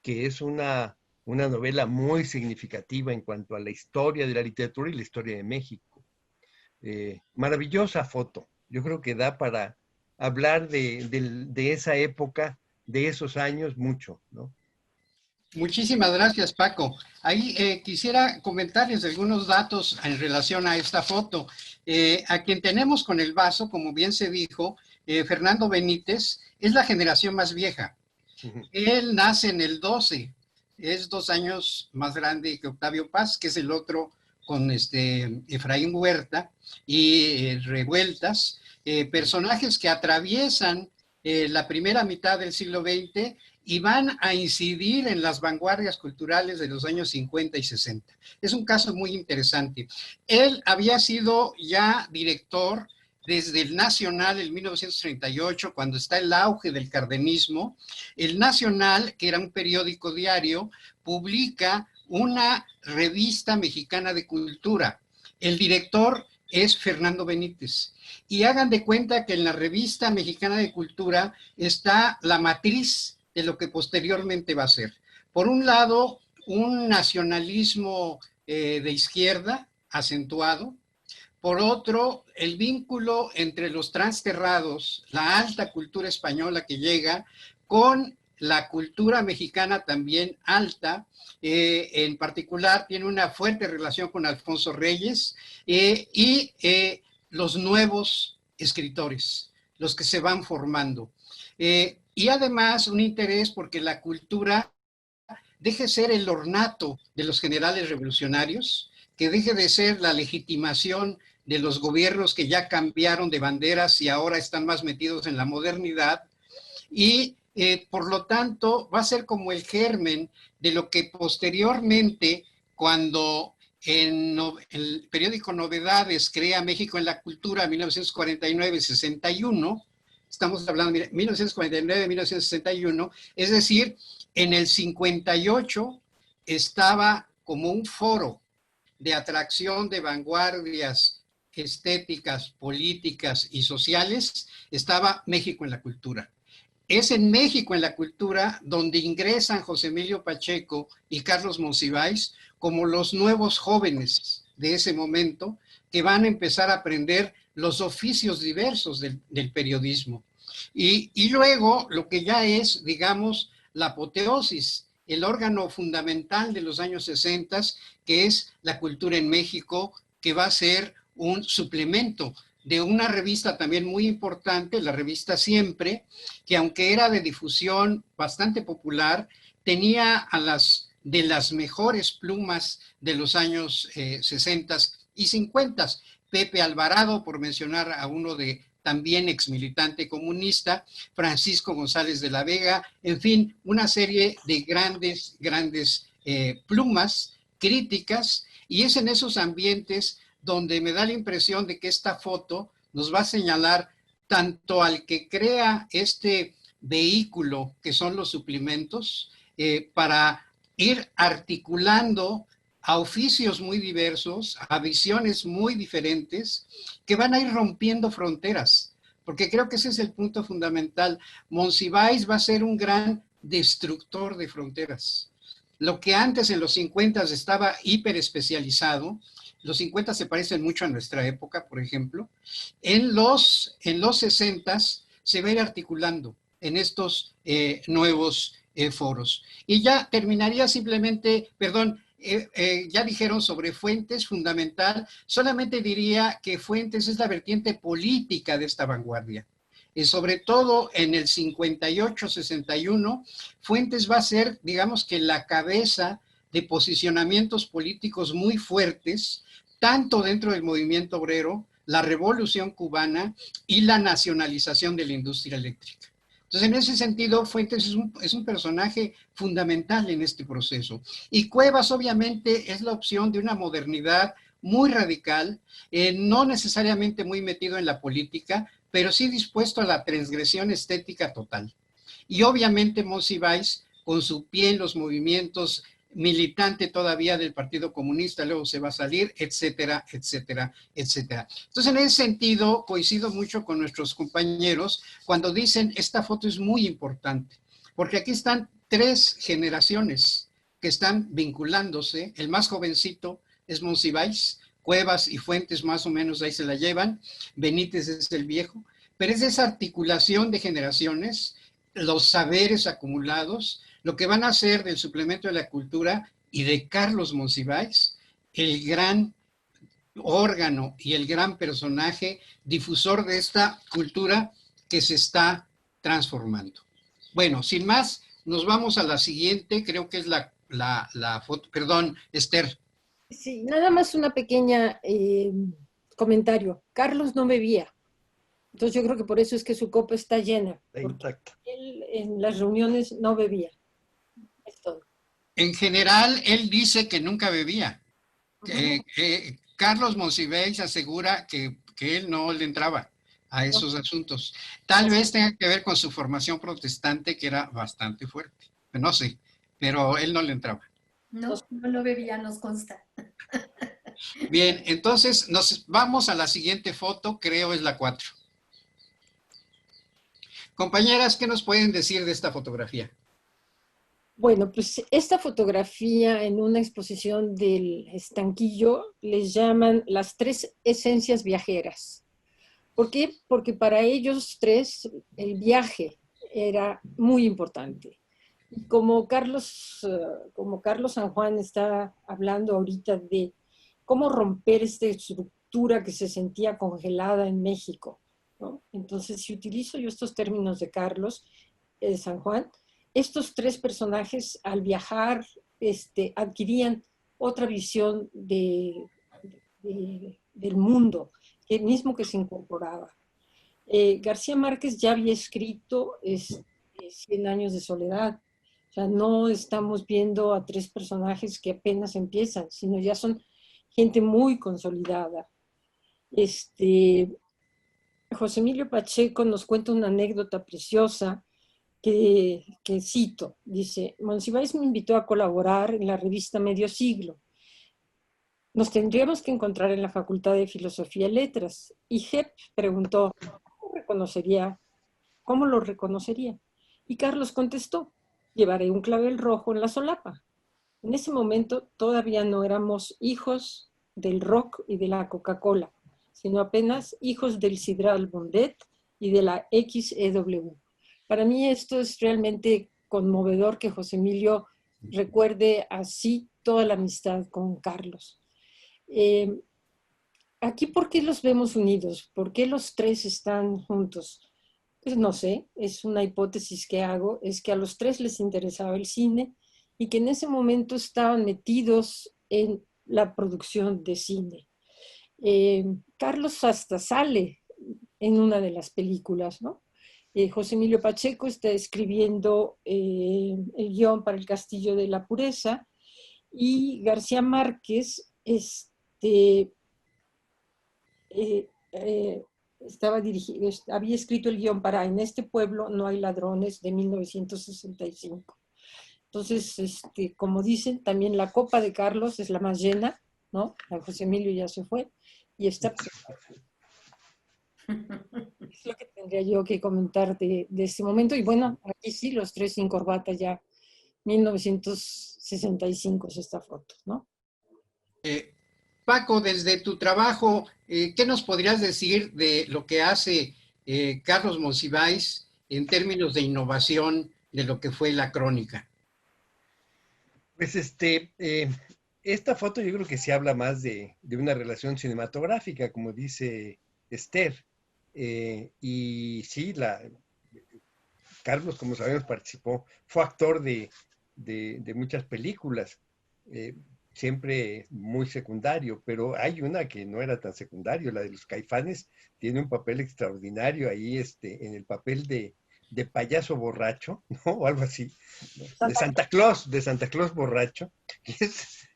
que es una novela muy significativa en cuanto a la historia de la literatura y la historia de México. Maravillosa foto. Yo creo que da para hablar de esa época, de esos años, mucho, ¿no?
Muchísimas gracias, Paco. Ahí quisiera comentarles algunos datos en relación a esta foto. A quien tenemos con el vaso, como bien se dijo, Fernando Benítez, es la generación más vieja. Él nace en el 12, es 2 años más grande que Octavio Paz, que es el otro con Efraín Huerta y Revueltas, personajes que atraviesan la primera mitad del siglo XX y van a incidir en las vanguardias culturales de los años 50 y 60. Es un caso muy interesante. Él había sido ya director desde el Nacional en 1938, cuando está el auge del cardenismo. El Nacional, que era un periódico diario, publica una revista mexicana de cultura. El director es Fernando Benítez. Y hagan de cuenta que en la revista mexicana de cultura está la matriz de lo que posteriormente va a ser. Por un lado, un nacionalismo de izquierda acentuado. Por otro, el vínculo entre los transterrados, la alta cultura española que llega, con la cultura mexicana también alta, en particular tiene una fuerte relación con Alfonso Reyes y los nuevos escritores, los que se van formando. Y además un interés porque la cultura deje ser el ornato de los generales revolucionarios, que deje de ser la legitimación de los gobiernos que ya cambiaron de banderas y ahora están más metidos en la modernidad, y por lo tanto va a ser como el germen de lo que posteriormente, cuando en el periódico Novedades crea México en la Cultura 1949-61, estamos hablando de 1949-1961, es decir, en el 58 estaba como un foro de atracción de vanguardias estéticas, políticas y sociales, estaba México en la Cultura. Es en México en la Cultura donde ingresan José Emilio Pacheco y Carlos Monsiváis como los nuevos jóvenes de ese momento que van a empezar a aprender los oficios diversos del periodismo. Y luego lo que ya es, digamos, la apoteosis, el órgano fundamental de los años 60, que es La Cultura en México, que va a ser un suplemento de una revista también muy importante, la revista Siempre, que aunque era de difusión bastante popular, tenía a de las mejores plumas de los años 60 y 50. Pepe Alvarado, por mencionar a uno de también exmilitante comunista, Francisco González de la Vega, en fin, una serie de grandes plumas críticas, y es en esos ambientes donde me da la impresión de que esta foto nos va a señalar tanto al que crea este vehículo que son los suplementos, para ir articulando a oficios muy diversos, a visiones muy diferentes, que van a ir rompiendo fronteras, porque creo que ese es el punto fundamental. Monsiváis va a ser un gran destructor de fronteras. Lo que antes en los 50 estaba hiper especializado, los 50 se parecen mucho a nuestra época, por ejemplo, en los 60 se va a ir articulando en estos nuevos foros. Y ya terminaría simplemente, perdón, ya dijeron sobre Fuentes, fundamental, solamente diría que Fuentes es la vertiente política de esta vanguardia. Sobre todo en el 58-61, Fuentes va a ser, digamos que la cabeza de posicionamientos políticos muy fuertes, tanto dentro del movimiento obrero, la revolución cubana y la nacionalización de la industria eléctrica. Entonces, en ese sentido, Fuentes es un personaje fundamental en este proceso. Y Cuevas, obviamente, es la opción de una modernidad muy radical, no necesariamente muy metido en la política, pero sí dispuesto a la transgresión estética total. Y obviamente Monsiváis, con su pie en los movimientos, militante todavía del Partido Comunista, luego se va a salir, etcétera, etcétera, etcétera. Entonces, en ese sentido, coincido mucho con nuestros compañeros cuando dicen, esta foto es muy importante, porque aquí están 3 generaciones que están vinculándose. El más jovencito es Monsiváis, Cuevas y Fuentes más o menos ahí se la llevan, Benítez es el viejo, pero es esa articulación de generaciones, los saberes acumulados, lo que van a hacer del suplemento de la cultura y de Carlos Monsiváis, el gran órgano y el gran personaje difusor de esta cultura que se está transformando. Bueno, sin más, nos vamos a la siguiente, creo que es la foto, perdón, Esther.
Sí, nada más una pequeña comentario. Carlos no bebía. Entonces yo creo que por eso es que su copa está llena.
Exacto.
Él en las reuniones no bebía. Es todo.
En general, él dice que nunca bebía. Carlos Monsiváis asegura que él no le entraba a esos asuntos. Tal vez tenga que ver con su formación protestante, que era bastante fuerte. No sé, pero él no le entraba.
No, no lo bebía, nos consta.
Bien, entonces nos vamos a la siguiente foto, creo es la 4. Compañeras, ¿qué nos pueden decir de esta fotografía?
Bueno, pues esta fotografía en una exposición del Estanquillo les llaman las 3 esencias viajeras. ¿Por qué? Porque para ellos 3 el viaje era muy importante. Como Carlos San Juan está hablando ahorita de cómo romper esta estructura que se sentía congelada en México, ¿no? Entonces, si utilizo yo estos términos de Carlos San Juan, estos 3 personajes al viajar adquirían otra visión del mundo. mismo que se incorporaba. García Márquez ya había escrito 100 años de soledad. O sea, no estamos viendo a tres personajes que apenas empiezan, sino ya son gente muy consolidada. José Emilio Pacheco nos cuenta una anécdota preciosa que cito. Dice, Monsiváis me invitó a colaborar en la revista Medio Siglo. Nos tendríamos que encontrar en la Facultad de Filosofía y Letras. Y Hep preguntó, ¿cómo lo reconocería? Y Carlos contestó, llevaré un clavel rojo en la solapa. En ese momento todavía no éramos hijos del rock y de la Coca-Cola, sino apenas hijos del Sidral Bondet y de la XEW. Para mí esto es realmente conmovedor que José Emilio recuerde así toda la amistad con Carlos. Aquí, ¿por qué los vemos unidos? ¿Por qué los tres están juntos? Pues no sé, es una hipótesis que hago, es que a los tres les interesaba el cine y que en ese momento estaban metidos en la producción de cine. Carlos hasta sale en una de las películas, ¿no? José Emilio Pacheco está escribiendo el guión para El Castillo de la Pureza y García Márquez había escrito el guión para En este pueblo no hay ladrones de 1965. Entonces, como dicen, también la copa de Carlos es la más llena, ¿no? A José Emilio ya se fue y está... Es lo que tendría yo que comentar de este momento. Y bueno, aquí sí, los tres sin corbata ya, 1965 es esta foto, ¿no?
Paco, desde tu trabajo, ¿qué nos podrías decir de lo que hace Carlos Monsiváis en términos de innovación de lo que fue la crónica?
Pues esta foto yo creo que se habla más de una relación cinematográfica, como dice Esther. Y sí, Carlos, como sabemos, fue actor de muchas películas, siempre muy secundario, pero hay una que no era tan secundario, la de los Caifanes, tiene un papel extraordinario ahí, en el papel de payaso borracho, ¿no? O algo así, ¿no? De Santa Claus borracho, que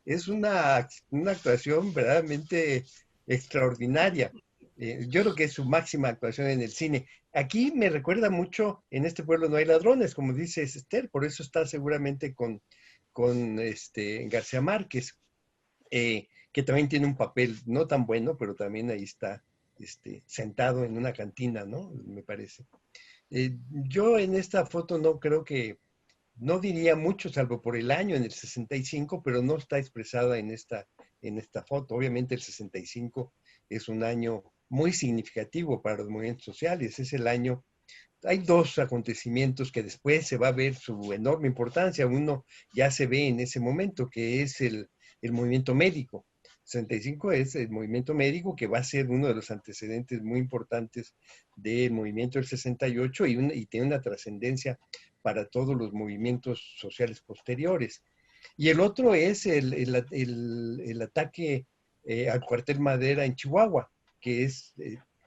es una actuación verdaderamente extraordinaria. Yo creo que es su máxima actuación en el cine. Aquí me recuerda mucho, En este pueblo no hay ladrones, como dice Esther, por eso está seguramente con García Márquez, que también tiene un papel no tan bueno, pero también ahí está sentado en una cantina, ¿no? Me parece. Yo en esta foto no diría mucho, salvo por el año, en el 65, pero no está expresada en esta foto. Obviamente el 65 es un año muy significativo para los movimientos sociales. Es el año, hay dos acontecimientos que después se va a ver su enorme importancia. Uno ya se ve en ese momento, que es el movimiento médico. 65 es el movimiento médico, que va a ser uno de los antecedentes muy importantes del movimiento del 68 y tiene una trascendencia para todos los movimientos sociales posteriores. Y el otro es el ataque al cuartel Madera en Chihuahua, que es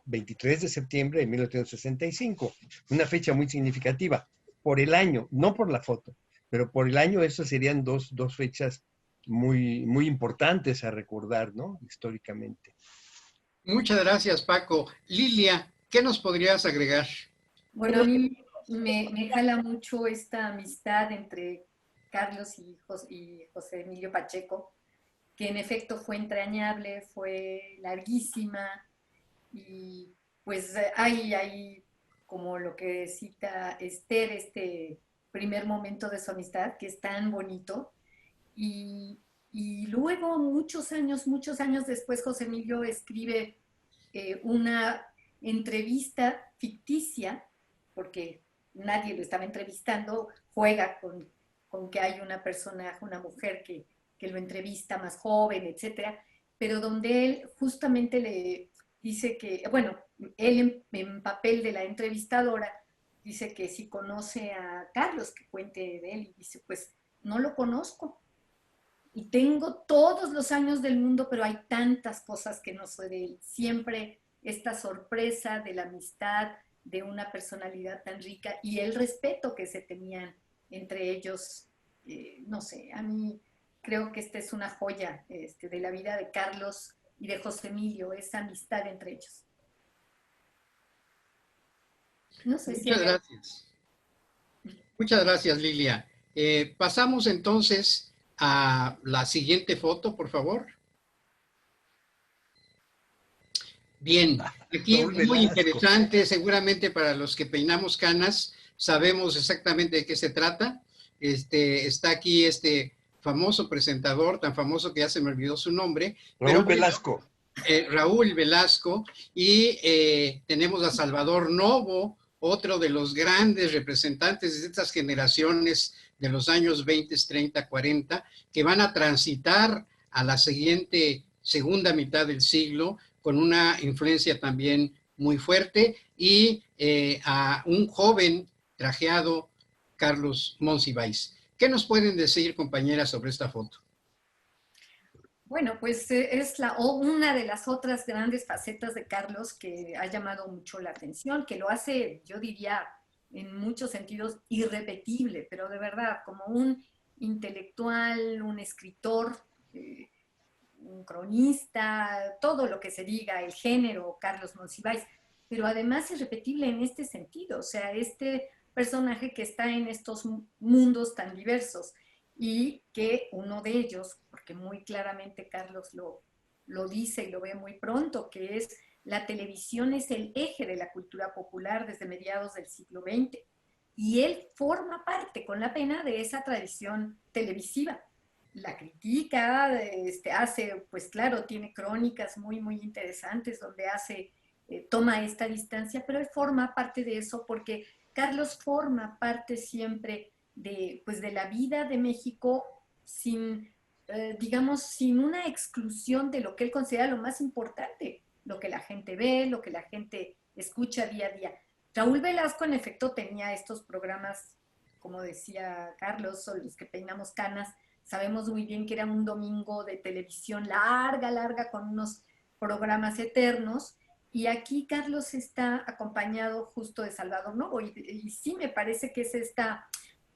23 de septiembre de 1965, una fecha muy significativa por el año, no por la foto, pero por el año. Esas serían dos fechas muy, muy importantes a recordar, ¿no? Históricamente.
Muchas gracias, Paco. Lilia, ¿qué nos podrías agregar?
Bueno, a mí me jala mucho esta amistad entre Carlos y José Emilio Pacheco, que en efecto fue entrañable, fue larguísima y pues hay como lo que cita Esther, este primer momento de su amistad que es tan bonito y luego muchos años después José Emilio escribe una entrevista ficticia porque nadie lo estaba entrevistando, juega con que hay una persona, una mujer que lo entrevista más joven, etcétera, pero donde él justamente le dice que, bueno, él en papel de la entrevistadora dice que si conoce a Carlos, que cuente de él, y dice, pues no lo conozco, y tengo todos los años del mundo, pero hay tantas cosas que no sé de él. Siempre esta sorpresa de la amistad, de una personalidad tan rica y el respeto que se tenían entre ellos. No sé, a mí creo que esta es una joya de la vida de Carlos y de José Emilio, esa amistad entre ellos. No sé si...
Muchas gracias. Muchas gracias, Lilia. Pasamos entonces a la siguiente foto, por favor. Bien, aquí muy interesante, seguramente para los que peinamos canas sabemos exactamente de qué se trata. Está aquí este famoso presentador, tan famoso que ya se me olvidó su nombre.
Raúl Velasco.
Raúl Velasco, y tenemos a Salvador Novo, otro de los grandes representantes de estas generaciones de los años 20, 30, 40, que van a transitar a la siguiente segunda mitad del siglo, con una influencia también muy fuerte, y a un joven trajeado, Carlos Monsiváis. ¿Qué nos pueden decir, compañeras, sobre esta foto?
Bueno, pues es una de las otras grandes facetas de Carlos que ha llamado mucho la atención, que lo hace, yo diría, en muchos sentidos irrepetible, pero de verdad, como un intelectual, un escritor, un cronista, todo lo que se diga, el género, Carlos Monsiváis, pero además irrepetible en este sentido, o sea, este personaje que está en estos mundos tan diversos y que uno de ellos, porque muy claramente Carlos lo dice y lo ve muy pronto, que es la televisión es el eje de la cultura popular desde mediados del siglo XX, y él forma parte con la pena de esa tradición televisiva. La critica, hace, pues claro, tiene crónicas muy, muy interesantes donde toma esta distancia, pero él forma parte de eso porque Carlos forma parte siempre pues de la vida de México sin, digamos, sin una exclusión de lo que él considera lo más importante, lo que la gente ve, lo que la gente escucha día a día. Raúl Velasco, en efecto, tenía estos programas, como decía Carlos, o los que peinamos canas. Sabemos muy bien que era un domingo de televisión larga, con unos programas eternos. Y aquí Carlos está acompañado justo de Salvador Novo. Y sí me parece que es esta,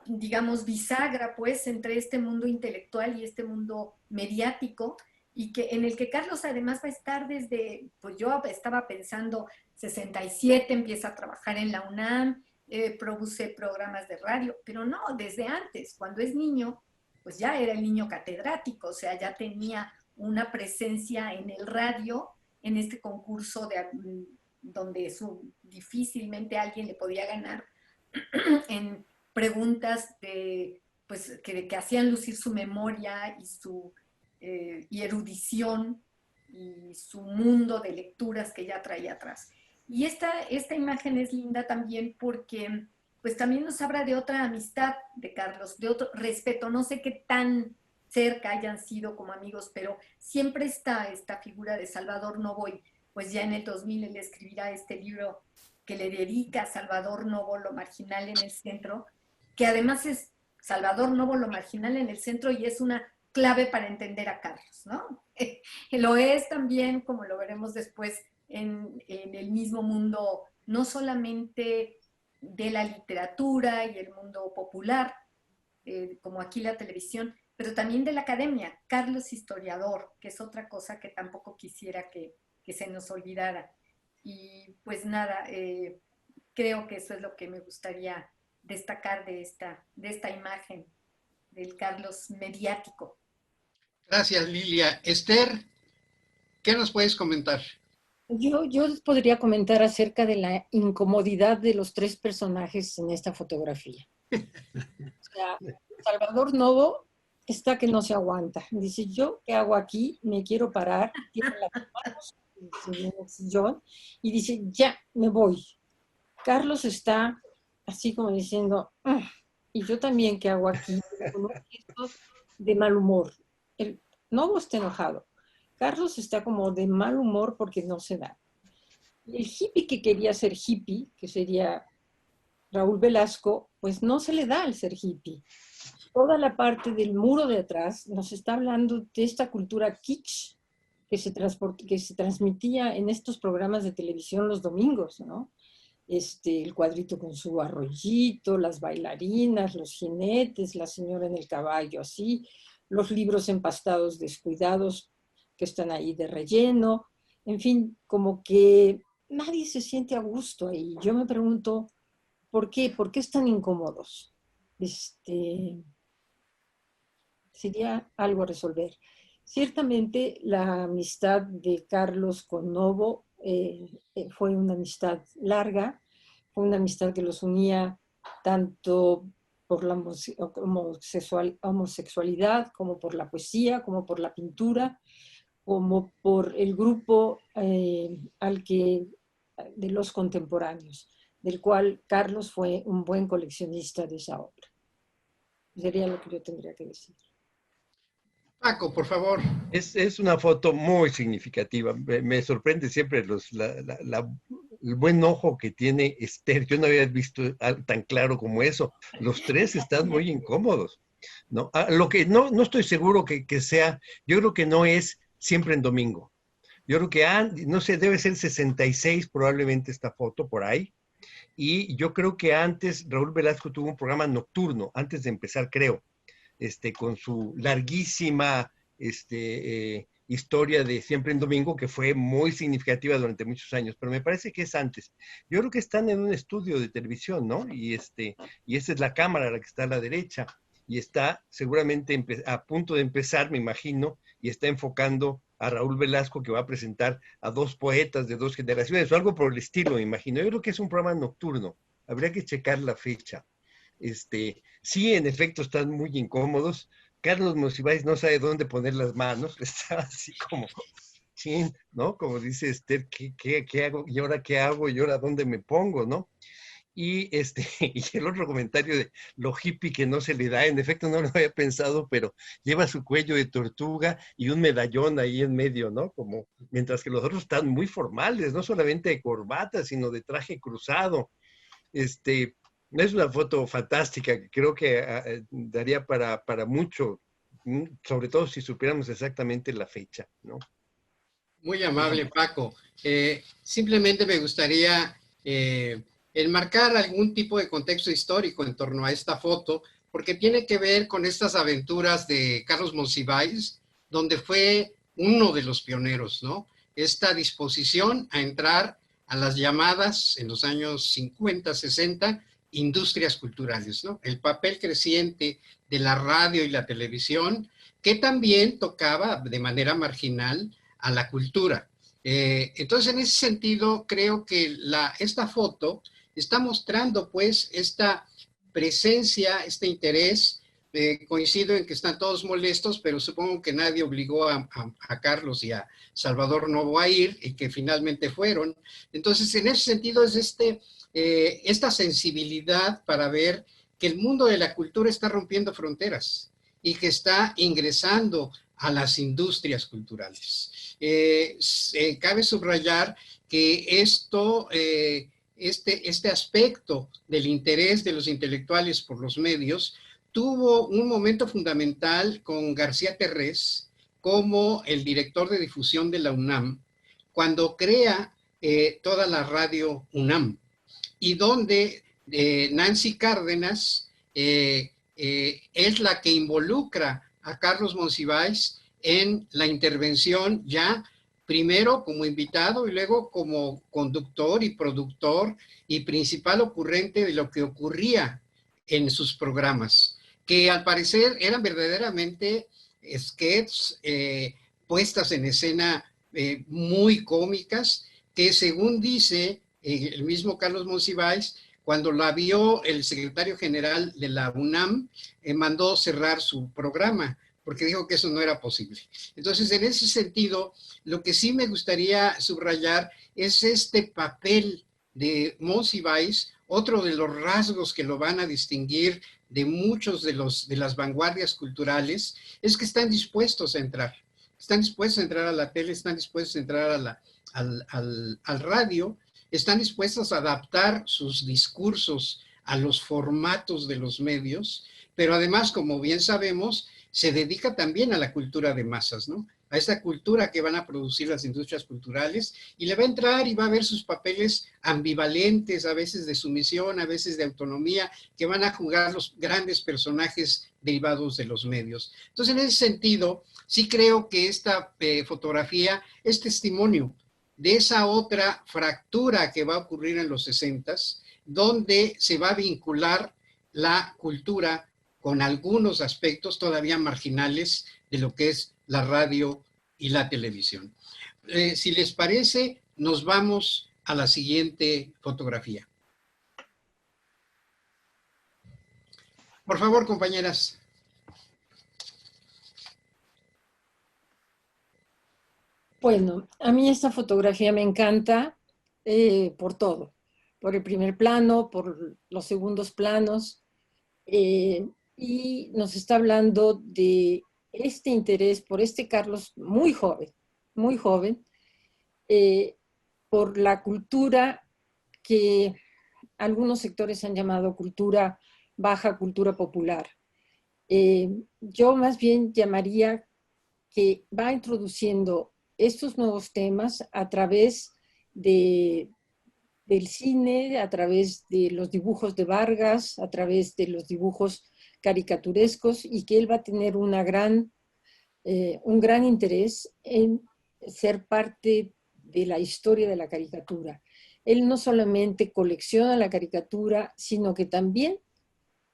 digamos, bisagra, pues, entre este mundo intelectual y este mundo mediático, y que en el que Carlos además va a estar desde, pues yo estaba pensando, 67, empieza a trabajar en la UNAM, produce programas de radio, pero no, desde antes, cuando es niño, pues ya era el niño catedrático, o sea, ya tenía una presencia en el radio, en este concurso donde difícilmente alguien le podía ganar, en preguntas pues, que hacían lucir su memoria y erudición y su mundo de lecturas que ya traía atrás. Y esta imagen es linda también porque pues también nos habla de otra amistad de Carlos, de otro respeto. No sé qué tan cerca hayan sido como amigos, pero siempre está esta figura de Salvador Novo, y pues ya en el 2000 él escribirá este libro que le dedica a Salvador Novo, Lo marginal en el centro, que además es Salvador Novo, Lo marginal en el centro, y es una clave para entender a Carlos, ¿no? Lo es también, como lo veremos después, en el mismo mundo, no solamente de la literatura y el mundo popular, como aquí la televisión, pero también de la academia. Carlos historiador, que es otra cosa que tampoco quisiera que se nos olvidara. Y pues nada, creo que eso es lo que me gustaría destacar de esta imagen del Carlos mediático.
Gracias, Lilia. Esther, ¿qué nos puedes comentar?
Yo les podría comentar acerca de la incomodidad de los tres personajes en esta fotografía. O sea, Salvador Novo está que no se aguanta. Dice, ¿yo qué hago aquí? Me quiero parar. Tiene las manos en el sillón y dice, ya, me voy. Carlos está así como diciendo, ¿y yo también qué hago aquí? Con un gesto de mal humor. El Novo está enojado. Carlos está como de mal humor porque no se da. Y el hippie que quería ser hippie, que sería Raúl Velasco, pues no se le da el ser hippie. Toda la parte del muro de atrás nos está hablando de esta cultura kitsch que se transmitía en estos programas de televisión los domingos, ¿no? El cuadrito con su arroyito, las bailarinas, los jinetes, la señora en el caballo, así, los libros empastados descuidados que están ahí de relleno, en fin, como que nadie se siente a gusto ahí. Yo me pregunto, ¿por qué? ¿Por qué están incómodos? Sería algo a resolver. Ciertamente la amistad de Carlos con Novo fue una amistad larga, fue una amistad que los unía tanto por la homosexualidad, como por la poesía, como por la pintura, como por el grupo de los contemporáneos, del cual Carlos fue un buen coleccionista de esa obra. Sería lo que yo tendría que decir.
Paco, por favor.
Es una foto muy significativa. Me sorprende siempre el buen ojo que tiene Esther. Yo no había visto tan claro como eso. Los tres están muy incómodos, ¿no? Lo que no estoy seguro que sea, yo creo que no es siempre en domingo. Yo creo que, no sé, debe ser 66 probablemente esta foto por ahí. Y yo creo que antes Raúl Velasco tuvo un programa nocturno, antes de empezar, creo. Con su larguísima historia de Siempre en Domingo, que fue muy significativa durante muchos años, pero me parece que es antes. Yo creo que están en un estudio de televisión, ¿no? Y esa es la cámara, la que está a la derecha, y está seguramente a punto de empezar, me imagino, y está enfocando a Raúl Velasco, que va a presentar a dos poetas de dos generaciones, o algo por el estilo, me imagino. Yo creo que es un programa nocturno, habría que checar la fecha. Sí, en efecto, están muy incómodos. Carlos Monsiváis no sabe dónde poner las manos, está así como, chin, ¿no? Como dice Esther, ¿qué hago? ¿Y ahora qué hago? ¿Y ahora dónde me pongo? ¿No? Y, y el otro comentario de lo hippie que no se le da, en efecto no lo había pensado, pero lleva su cuello de tortuga y un medallón ahí en medio, ¿no? Como, mientras que los otros están muy formales, no solamente de corbata, sino de traje cruzado. Es una foto fantástica que creo que daría para mucho, sobre todo si supiéramos exactamente la fecha, ¿no?
Muy amable, Paco. Simplemente me gustaría enmarcar algún tipo de contexto histórico en torno a esta foto, porque tiene que ver con estas aventuras de Carlos Monsiváis, donde fue uno de los pioneros, ¿no? Esta disposición a entrar a las llamadas, en los años 50, 60, industrias culturales, ¿no? El papel creciente de la radio y la televisión, que también tocaba de manera marginal a la cultura. Entonces, en ese sentido, creo que esta foto está mostrando, pues, esta presencia, este interés. Coincido en que están todos molestos, pero supongo que nadie obligó a Carlos y a Salvador Novo a ir, y que finalmente fueron. Entonces, en ese sentido, es esta sensibilidad para ver que el mundo de la cultura está rompiendo fronteras y que está ingresando a las industrias culturales. Cabe subrayar que este aspecto del interés de los intelectuales por los medios tuvo un momento fundamental con García Terrés como el director de difusión de la UNAM, cuando crea toda la radio UNAM, y donde Nancy Cárdenas es la que involucra a Carlos Monsiváis en la intervención, ya primero como invitado y luego como conductor y productor y principal ocurrente de lo que ocurría en sus programas, que al parecer eran verdaderamente sketches, puestas en escena muy cómicas, que según dice el mismo Carlos Monsiváis, cuando la vio el secretario general de la UNAM, mandó cerrar su programa, porque dijo que eso no era posible. Entonces, en ese sentido, lo que sí me gustaría subrayar es este papel de Monsiváis, otro de los rasgos que lo van a distinguir de muchos de las vanguardias culturales, es que están dispuestos a entrar a la tele, están dispuestos a entrar al radio, están dispuestos a adaptar sus discursos a los formatos de los medios, pero además, como bien sabemos, se dedica también a la cultura de masas, ¿no? a esta cultura que van a producir las industrias culturales, y le va a entrar y va a ver sus papeles ambivalentes, a veces de sumisión, a veces de autonomía, que van a jugar los grandes personajes derivados de los medios. Entonces, en ese sentido, sí creo que esta fotografía es testimonio de esa otra fractura que va a ocurrir en los 60s, donde se va a vincular la cultura con algunos aspectos todavía marginales de lo que es la radio y la televisión. Si les parece, nos vamos a la siguiente fotografía. Por favor, compañeras.
Bueno, a mí esta fotografía me encanta por todo, por el primer plano, por los segundos planos, y nos está hablando de este interés por este Carlos muy joven, por la cultura que algunos sectores han llamado cultura baja, cultura popular. Yo más bien llamaría que va introduciendo estos nuevos temas a través del cine, a través de los dibujos de Vargas, a través de los dibujos caricaturescos, y que él va a tener un gran interés en ser parte de la historia de la caricatura. Él no solamente colecciona la caricatura, sino que también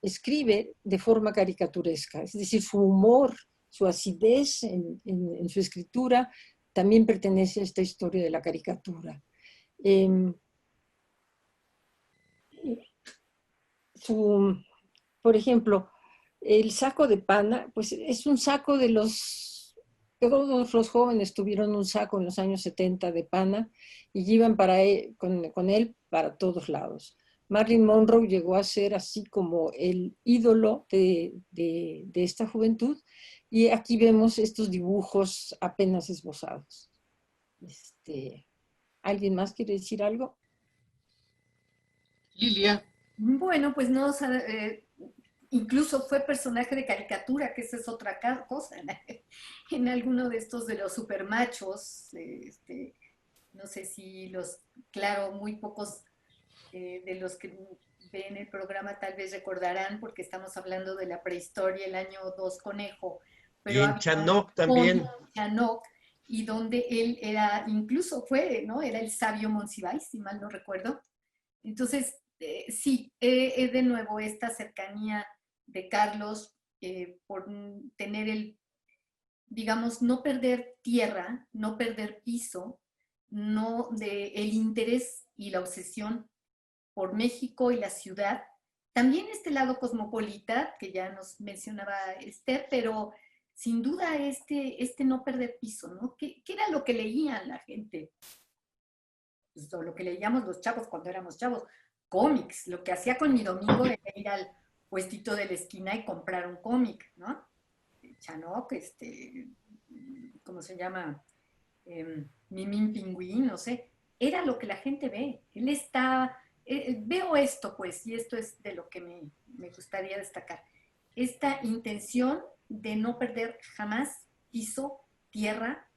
escribe de forma caricaturesca, es decir, su humor, su acidez en su escritura también pertenece a esta historia de la caricatura. Por ejemplo, el saco de pana, pues es un saco de todos los jóvenes tuvieron un saco en los años 70 de pana y iban con él para todos lados. Marilyn Monroe llegó a ser así como el ídolo de esta juventud, y aquí vemos estos dibujos apenas esbozados. ¿Alguien más quiere decir algo?
Lilia.
Bueno, pues no, incluso fue personaje de caricatura, que esa es otra cosa, en alguno de estos de los supermachos, no sé si claro, muy pocos de los que ven el programa tal vez recordarán, porque estamos hablando de la prehistoria, el año 2 Conejo. Pero
y en Chanoc también.
Chanoc, y donde él incluso fue, ¿no? Era el sabio Monsiváis, si mal no recuerdo. Entonces, sí, es de nuevo esta cercanía de Carlos por tener digamos, no perder tierra, no perder piso, el interés y la obsesión por México y la ciudad. También este lado cosmopolita, que ya nos mencionaba Esther, pero sin duda este no perder piso, ¿no? ¿Qué era lo que leían la gente? Pues, lo que leíamos los chavos cuando éramos chavos, cómics. Lo que hacía con mi domingo era ir al puestito de la esquina y comprar un cómic, ¿no? Chanoc, ¿cómo se llama? Mimín Pingüín, no sé. Era lo que la gente ve. Él está... veo esto, pues, y esto es de lo que me gustaría destacar. Esta intención de no perder jamás piso, tierra,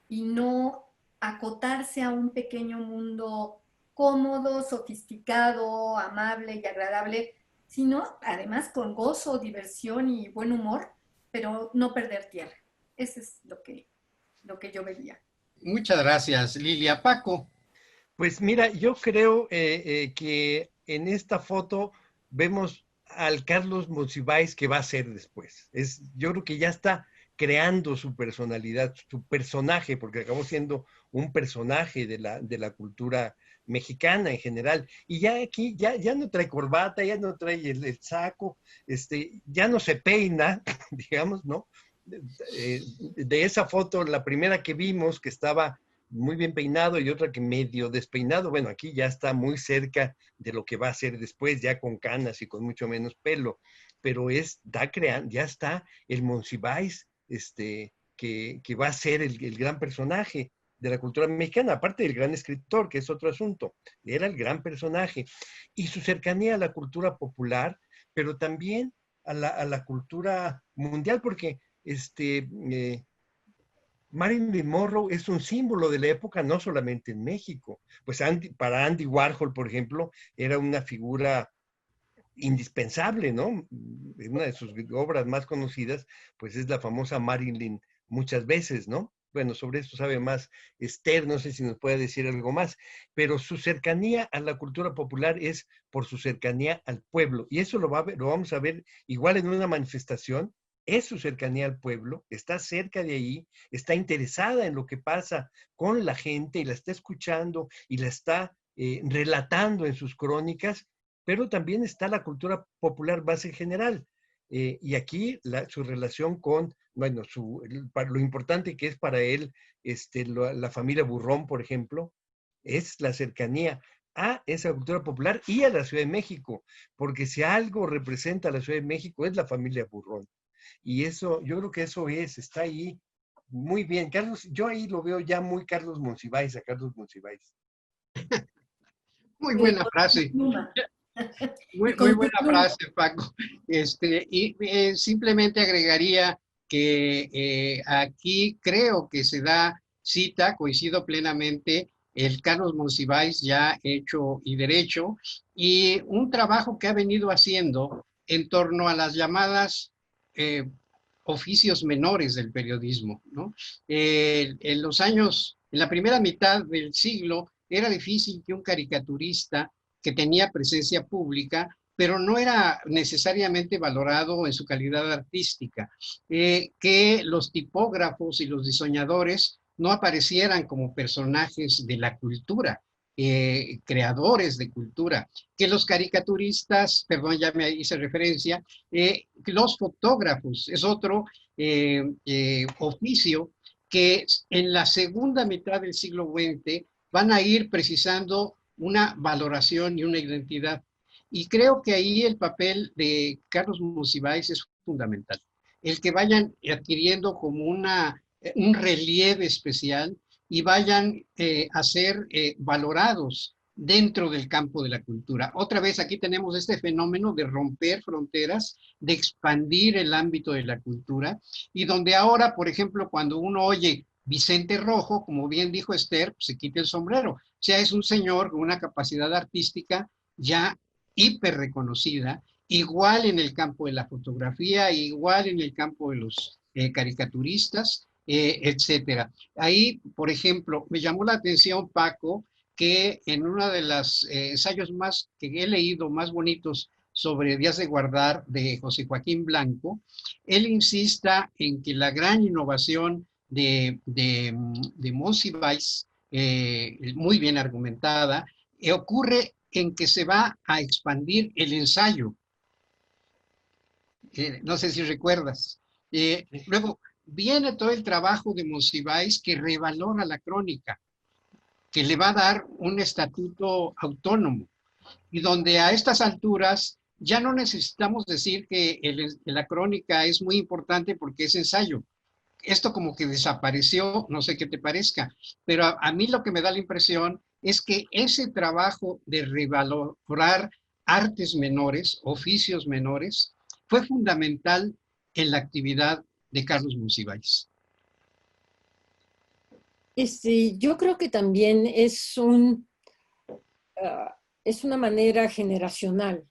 y no acotarse a un pequeño mundo cómodo, sofisticado, amable y agradable, sino además con gozo, diversión y buen humor, pero no perder tierra. Eso es lo que yo veía.
Muchas gracias, Lilia. Paco.
Pues mira, yo creo que en esta foto vemos al Carlos Monsiváis que va a ser después. Yo creo que ya está creando su personalidad, su personaje, porque acabó siendo un personaje de la cultura mexicana en general. Y ya aquí, ya no trae corbata, ya no trae el saco, ya no se peina, digamos, ¿no? De esa foto, la primera que vimos, que estaba muy bien peinado, y otra que medio despeinado, bueno, aquí ya está muy cerca de lo que va a ser después, ya con canas y con mucho menos pelo, pero ya está el Monsiváis, que va a ser el gran personaje de la cultura mexicana, aparte del gran escritor, que es otro asunto, era el gran personaje, y su cercanía a la cultura popular, pero también a la cultura mundial, porque Marilyn Monroe es un símbolo de la época, no solamente en México. Pues para Andy Warhol, por ejemplo, era una figura indispensable, ¿no? Una de sus obras más conocidas, pues es la famosa Marilyn muchas veces, ¿no? Bueno, sobre esto sabe más Esther, no sé si nos puede decir algo más, pero su cercanía a la cultura popular es por su cercanía al pueblo, y eso lo vamos a ver igual en una manifestación, es su cercanía al pueblo, está cerca de ahí, está interesada en lo que pasa con la gente y la está escuchando y la está relatando en sus crónicas, pero también está la cultura popular más en general. Y aquí su relación con, bueno, lo importante que es para él la familia Burrón, por ejemplo, es la cercanía a esa cultura popular y a la Ciudad de México, porque si algo representa a la Ciudad de México es la familia Burrón. Y eso, yo creo que eso está ahí muy bien. Carlos, yo ahí lo veo ya muy Carlos Monsiváis, a Carlos Monsiváis.
Muy buena frase. Muy, muy buena frase, Paco. Simplemente agregaría que aquí creo que se da cita, coincido plenamente, el Carlos Monsiváis ya hecho y derecho, y un trabajo que ha venido haciendo en torno a las llamadas oficios menores del periodismo, ¿no? En los años, en la primera mitad del siglo, era difícil que un caricaturista que tenía presencia pública, pero no era necesariamente valorado en su calidad artística, que los tipógrafos y los diseñadores no aparecieran como personajes de la cultura, creadores de cultura, que los caricaturistas, perdón, ya me hice referencia, los fotógrafos, es otro oficio que en la segunda mitad del siglo XX van a ir precisando una valoración y una identidad. Y creo que ahí el papel de Carlos Monsiváis es fundamental. El que vayan adquiriendo como un relieve especial y vayan a ser valorados dentro del campo de la cultura. Otra vez aquí tenemos este fenómeno de romper fronteras, de expandir el ámbito de la cultura, y donde ahora, por ejemplo, cuando uno oye Vicente Rojo, como bien dijo Esther, pues se quita el sombrero. O sea, es un señor con una capacidad artística ya hiper reconocida, igual en el campo de la fotografía, igual en el campo de los caricaturistas, etcétera. Ahí, por ejemplo, me llamó la atención, Paco, que en uno de los ensayos más que he leído, más bonitos sobre Días de Guardar, de José Joaquín Blanco, él insista en que la gran innovación de Monsiváis, muy bien argumentada, ocurre en que se va a expandir el ensayo. No sé si recuerdas. Luego viene todo el trabajo de Monsiváis que revalora la crónica, que le va a dar un estatuto autónomo, y donde a estas alturas ya no necesitamos decir que la crónica es muy importante porque es ensayo. Esto como que desapareció, no sé qué te parezca, pero a mí lo que me da la impresión es que ese trabajo de revalorar artes menores, oficios menores, fue fundamental en la actividad de Carlos Monsiváis.
Yo creo que también es una manera generacional.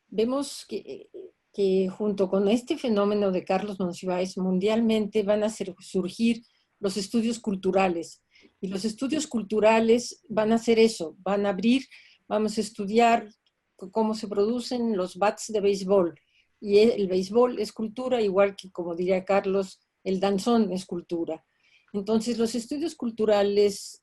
Vemos que junto con este fenómeno de Carlos Monsiváis, mundialmente van a surgir los estudios culturales. Y los estudios culturales van a hacer eso, van a abrir, vamos a estudiar cómo se producen los bats de béisbol. Y el béisbol es cultura, igual que, como diría Carlos, el danzón es cultura. Entonces, los estudios culturales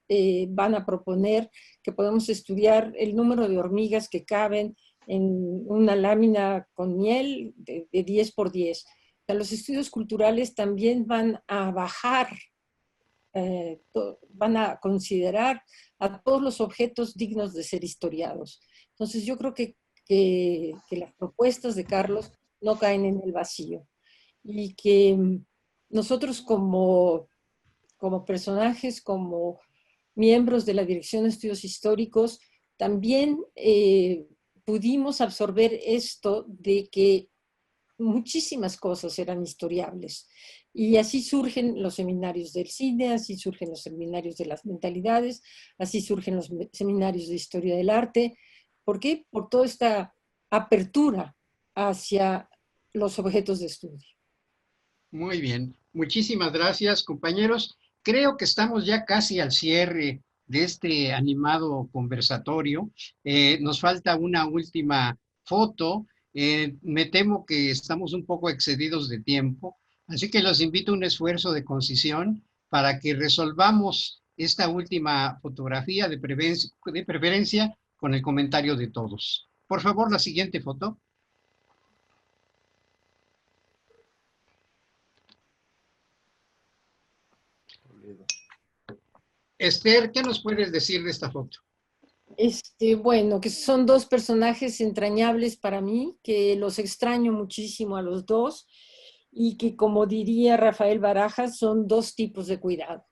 van a proponer que podemos estudiar el número de hormigas que caben en una lámina con miel de 10 por 10. O sea, los estudios culturales también van a bajar, van a considerar a todos los objetos dignos de ser historiados. Entonces, yo creo que las propuestas de Carlos no caen en el vacío y que nosotros como personajes, como miembros de la Dirección de Estudios Históricos, también pudimos absorber esto de que muchísimas cosas eran historiables. Y así surgen los seminarios del cine, así surgen los seminarios de las mentalidades, así surgen los seminarios de historia del arte. ¿Por qué? Por toda esta apertura hacia los objetos de estudio.
Muy bien. Muchísimas gracias, compañeros. Creo que estamos ya casi al cierre de este animado conversatorio. Nos falta una última foto. Me temo que estamos un poco excedidos de tiempo, así que los invito a un esfuerzo de concisión para que resolvamos esta última fotografía de preferencia con el comentario de todos. Por favor, la siguiente foto. Esther, ¿qué nos puedes decir de esta foto?
Bueno, que son dos personajes entrañables para mí, que los extraño muchísimo a los dos y que, como diría Rafael Barajas, son dos tipos de cuidado.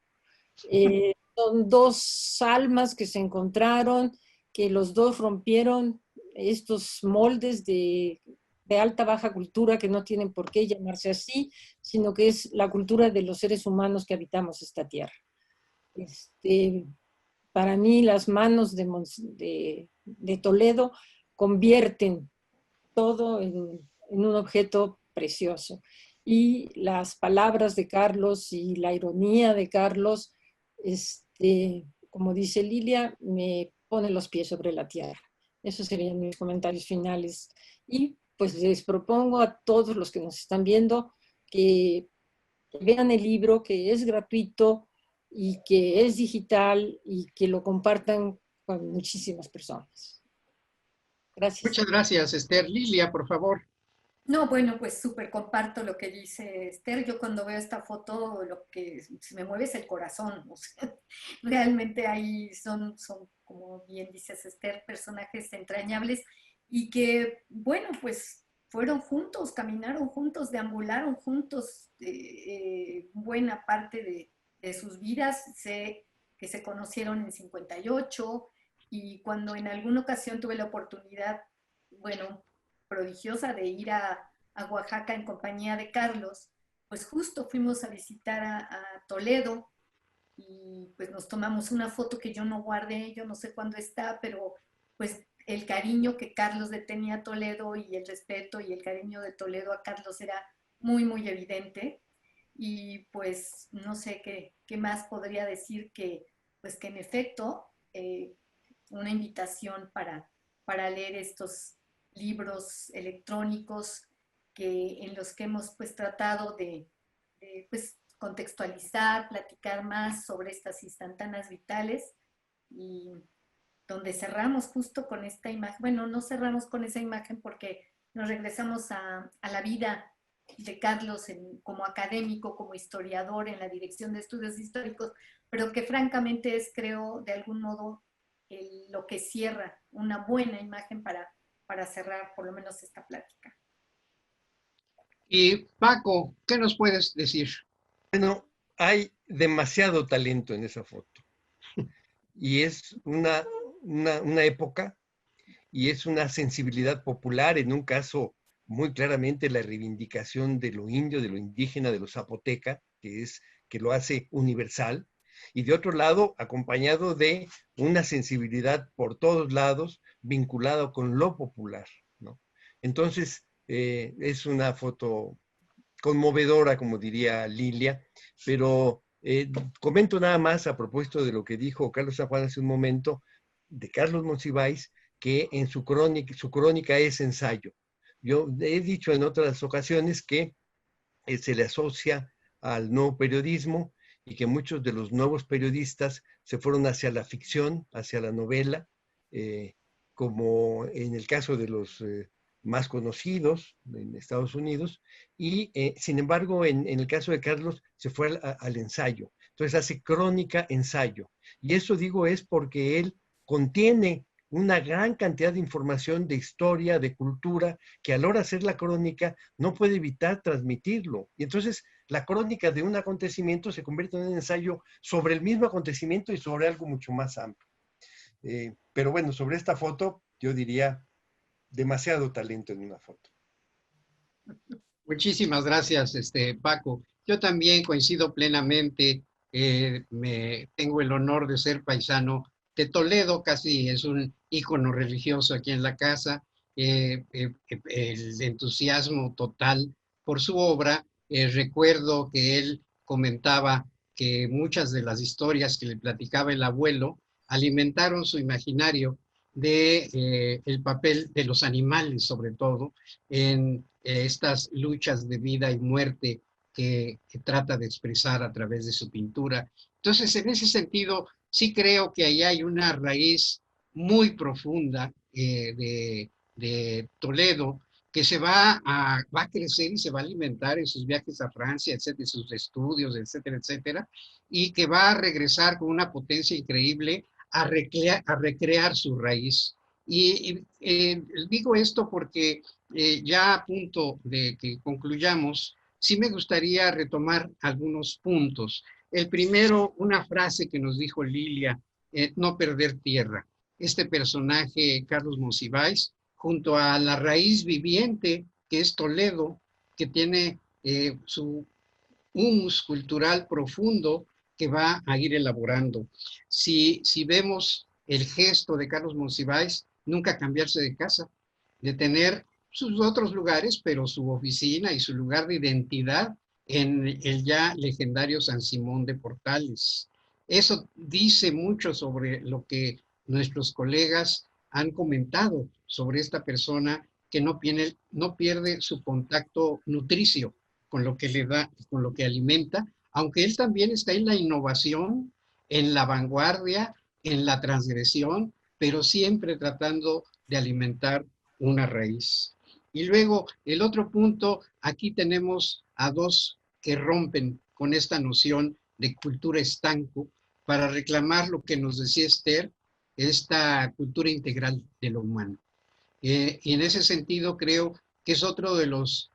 Son dos almas que se encontraron, que los dos rompieron estos moldes de alta baja cultura que no tienen por qué llamarse así, sino que es la cultura de los seres humanos que habitamos esta tierra. Para mí las manos de Toledo convierten todo en un objeto precioso. Y las palabras de Carlos y la ironía de Carlos, como dice Lilia, me pone los pies sobre la tierra. Esos serían mis comentarios finales. Y pues les propongo a todos los que nos están viendo que vean el libro, que es gratuito y que es digital y que lo compartan con muchísimas personas. Gracias.
Muchas gracias, Esther. Lilia, por favor.
No, bueno, pues súper comparto lo que dice Esther. Yo cuando veo esta foto, lo que se me mueve es el corazón. O sea, realmente ahí son, como bien dices Esther, personajes entrañables y que, bueno, pues fueron juntos, caminaron juntos, deambularon juntos buena parte de sus vidas. Sé que se conocieron en 58 y cuando en alguna ocasión tuve la oportunidad, bueno, prodigiosa de ir a Oaxaca en compañía de Carlos, pues justo fuimos a visitar a Toledo y pues nos tomamos una foto que yo no guardé, yo no sé cuándo está, pero pues el cariño que Carlos le tenía a Toledo y el respeto y el cariño de Toledo a Carlos era muy, muy evidente. Y pues no sé qué más podría decir que, pues que en efecto, una invitación para leer estos libros electrónicos en los que hemos pues tratado de pues, contextualizar, platicar más sobre estas instantáneas vitales y donde cerramos justo con esta imagen, bueno, no cerramos con esa imagen porque nos regresamos a la vida de Carlos como académico, como historiador en la Dirección de Estudios Históricos, pero que francamente es, creo, de algún modo lo que cierra una buena imagen para cerrar por lo menos esta plática.
Y Paco, ¿qué nos puedes decir?
Bueno, hay demasiado talento en esa foto. Y es una época y es una sensibilidad popular, en un caso muy claramente la reivindicación de lo indio, de lo indígena, de lo zapoteca, que lo hace universal, y de otro lado, acompañado de una sensibilidad por todos lados, vinculada con lo popular, ¿no? Entonces, es una foto conmovedora, como diría Lilia, pero comento nada más a propósito de lo que dijo Carlos San Juan hace un momento, de Carlos Monsiváis, que en su crónica es ensayo. Yo he dicho en otras ocasiones que se le asocia al nuevo periodismo y que muchos de los nuevos periodistas se fueron hacia la ficción, hacia la novela, como en el caso de los más conocidos en Estados Unidos, y sin embargo en el caso de Carlos se fue al ensayo. Entonces hace crónica, ensayo. Y eso digo es porque él contiene una gran cantidad de información de historia, de cultura, que a la hora de hacer la crónica no puede evitar transmitirlo. Y entonces la crónica de un acontecimiento se convierte en un ensayo sobre el mismo acontecimiento y sobre algo mucho más amplio. Pero bueno, sobre esta foto yo diría demasiado talento en una foto.
Muchísimas gracias, Paco. Yo también coincido plenamente. Tengo el honor de ser paisano de Toledo, casi es un ícono religioso aquí en la casa. El entusiasmo total por su obra. Recuerdo que él comentaba que muchas de las historias que le platicaba el abuelo alimentaron su imaginario de el papel de los animales, sobre todo, en estas luchas de vida y muerte que trata de expresar a través de su pintura. Entonces, en ese sentido, sí creo que ahí hay una raíz muy profunda de Toledo, que va a crecer y se va a alimentar en sus viajes a Francia, etcétera, sus estudios, etcétera, etcétera, y que va a regresar con una potencia increíble a recrear su raíz. Digo esto porque ya a punto de que concluyamos, sí me gustaría retomar algunos puntos. El primero, una frase que nos dijo Lilia, no perder tierra. Este personaje, Carlos Monsiváis, junto a la raíz viviente, que es Toledo, que tiene su humus cultural profundo que va a ir elaborando. Si vemos el gesto de Carlos Monsiváis, nunca cambiarse de casa, de tener sus otros lugares, pero su oficina y su lugar de identidad en el ya legendario San Simón de Portales. Eso dice mucho sobre lo que nuestros colegas han comentado sobre esta persona que no pierde su contacto nutricio con lo que le da, con lo que alimenta, aunque él también está en la innovación, en la vanguardia, en la transgresión, pero siempre tratando de alimentar una raíz. Y luego, el otro punto, aquí tenemos a dos que rompen con esta noción de cultura estanco para reclamar lo que nos decía Esther, esta cultura integral de lo humano. Y en ese sentido creo que es otro de los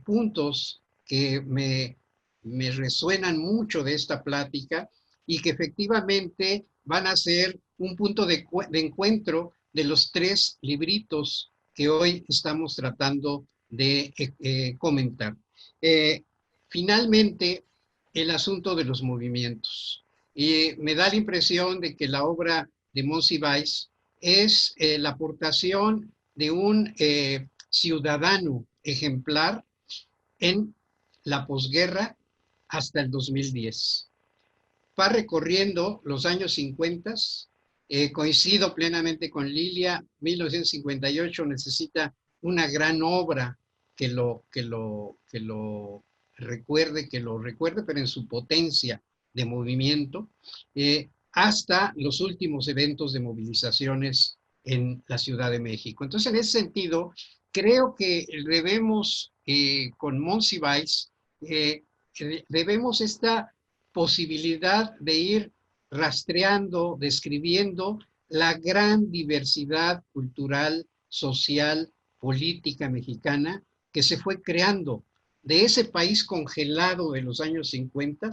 puntos que me resuenan mucho de esta plática y que efectivamente van a ser un punto de encuentro de los tres libritos que hoy estamos tratando de comentar. Finalmente, el asunto de los movimientos. Y me da la impresión de que la obra de Monsiváis es la aportación de un ciudadano ejemplar en la posguerra hasta el 2010. Va recorriendo los años 50, coincido plenamente con Lilia, 1958 necesita una gran obra que lo recuerde, pero en su potencia de movimiento, hasta los últimos eventos de movilizaciones en la Ciudad de México. Entonces, en ese sentido, creo que debemos, con Monsiváis, debemos esta posibilidad de ir rastreando, describiendo la gran diversidad cultural, social, política mexicana que se fue creando de ese país congelado de los años 50,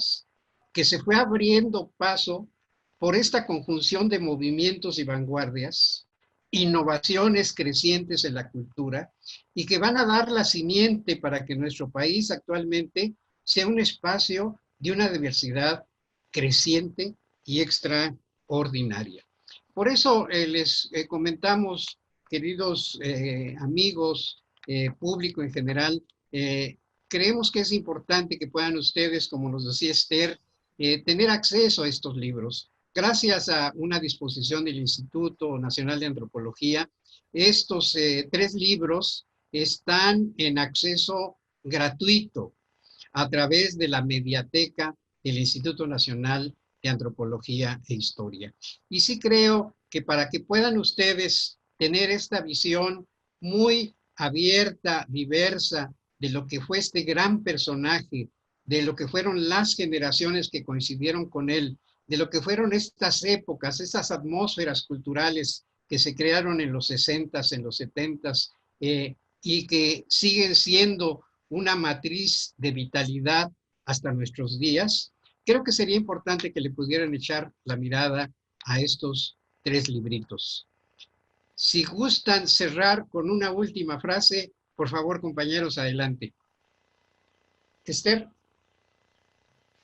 que se fue abriendo paso por esta conjunción de movimientos y vanguardias, innovaciones crecientes en la cultura y que van a dar la simiente para que nuestro país actualmente sea un espacio de una diversidad creciente y extraordinaria. Por eso les comentamos, queridos amigos, público en general, creemos que es importante que puedan ustedes, como nos decía Esther, tener acceso a estos libros. Gracias a una disposición del Instituto Nacional de Antropología, estos tres libros están en acceso gratuito a través de la mediateca del Instituto Nacional de Antropología e Historia. Y sí creo que para que puedan ustedes tener esta visión muy abierta, diversa, de lo que fue este gran personaje, de lo que fueron las generaciones que coincidieron con él, de lo que fueron estas épocas, estas atmósferas culturales que se crearon en los 60s, en los 70s, y que siguen siendo una matriz de vitalidad hasta nuestros días, creo que sería importante que le pudieran echar la mirada a estos tres libritos. Si gustan cerrar con una última frase, por favor, compañeros, adelante. Esther.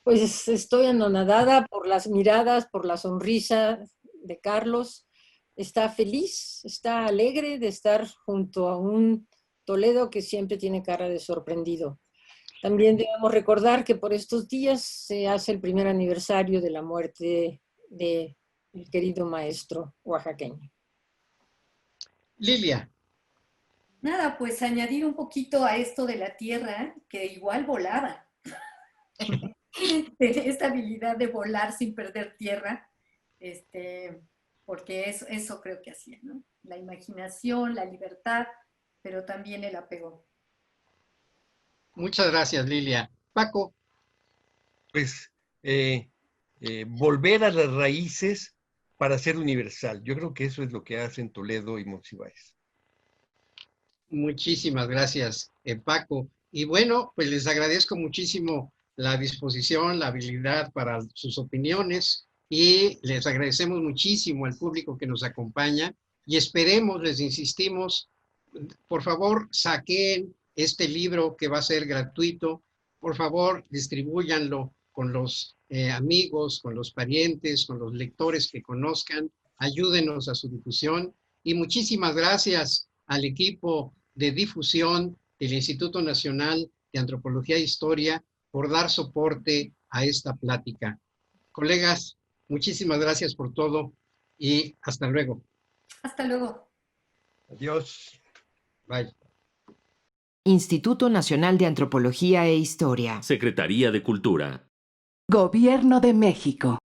Pues estoy anonadada por las miradas, por la sonrisa de Carlos. Está feliz, está alegre de estar junto a un Toledo que siempre tiene cara de sorprendido. También debemos recordar que por estos días se hace el primer aniversario de la muerte del querido maestro oaxaqueño.
Lilia.
Nada, pues añadir un poquito a esto de la tierra, que igual volaba. Esta habilidad de volar sin perder tierra, porque eso creo que hacía, ¿no? La imaginación, la libertad, pero también el apego.
Muchas gracias, Lilia. Paco.
Pues volver a las raíces para ser universal. Yo creo que eso es lo que hacen Toledo y Monsiváis.
Muchísimas gracias, Paco. Y bueno, pues les agradezco muchísimo la disposición, la habilidad para sus opiniones y les agradecemos muchísimo al público que nos acompaña y esperemos, les insistimos, por favor, saquen este libro que va a ser gratuito, por favor, distribúyanlo con los amigos, con los parientes, con los lectores que conozcan, ayúdenos a su difusión y muchísimas gracias al equipo de difusión del Instituto Nacional de Antropología e Historia por dar soporte a esta plática. Colegas, muchísimas gracias por todo y hasta luego.
Hasta luego.
Adiós.
Bye.
Instituto Nacional de Antropología e Historia.
Secretaría de Cultura.
Gobierno de México.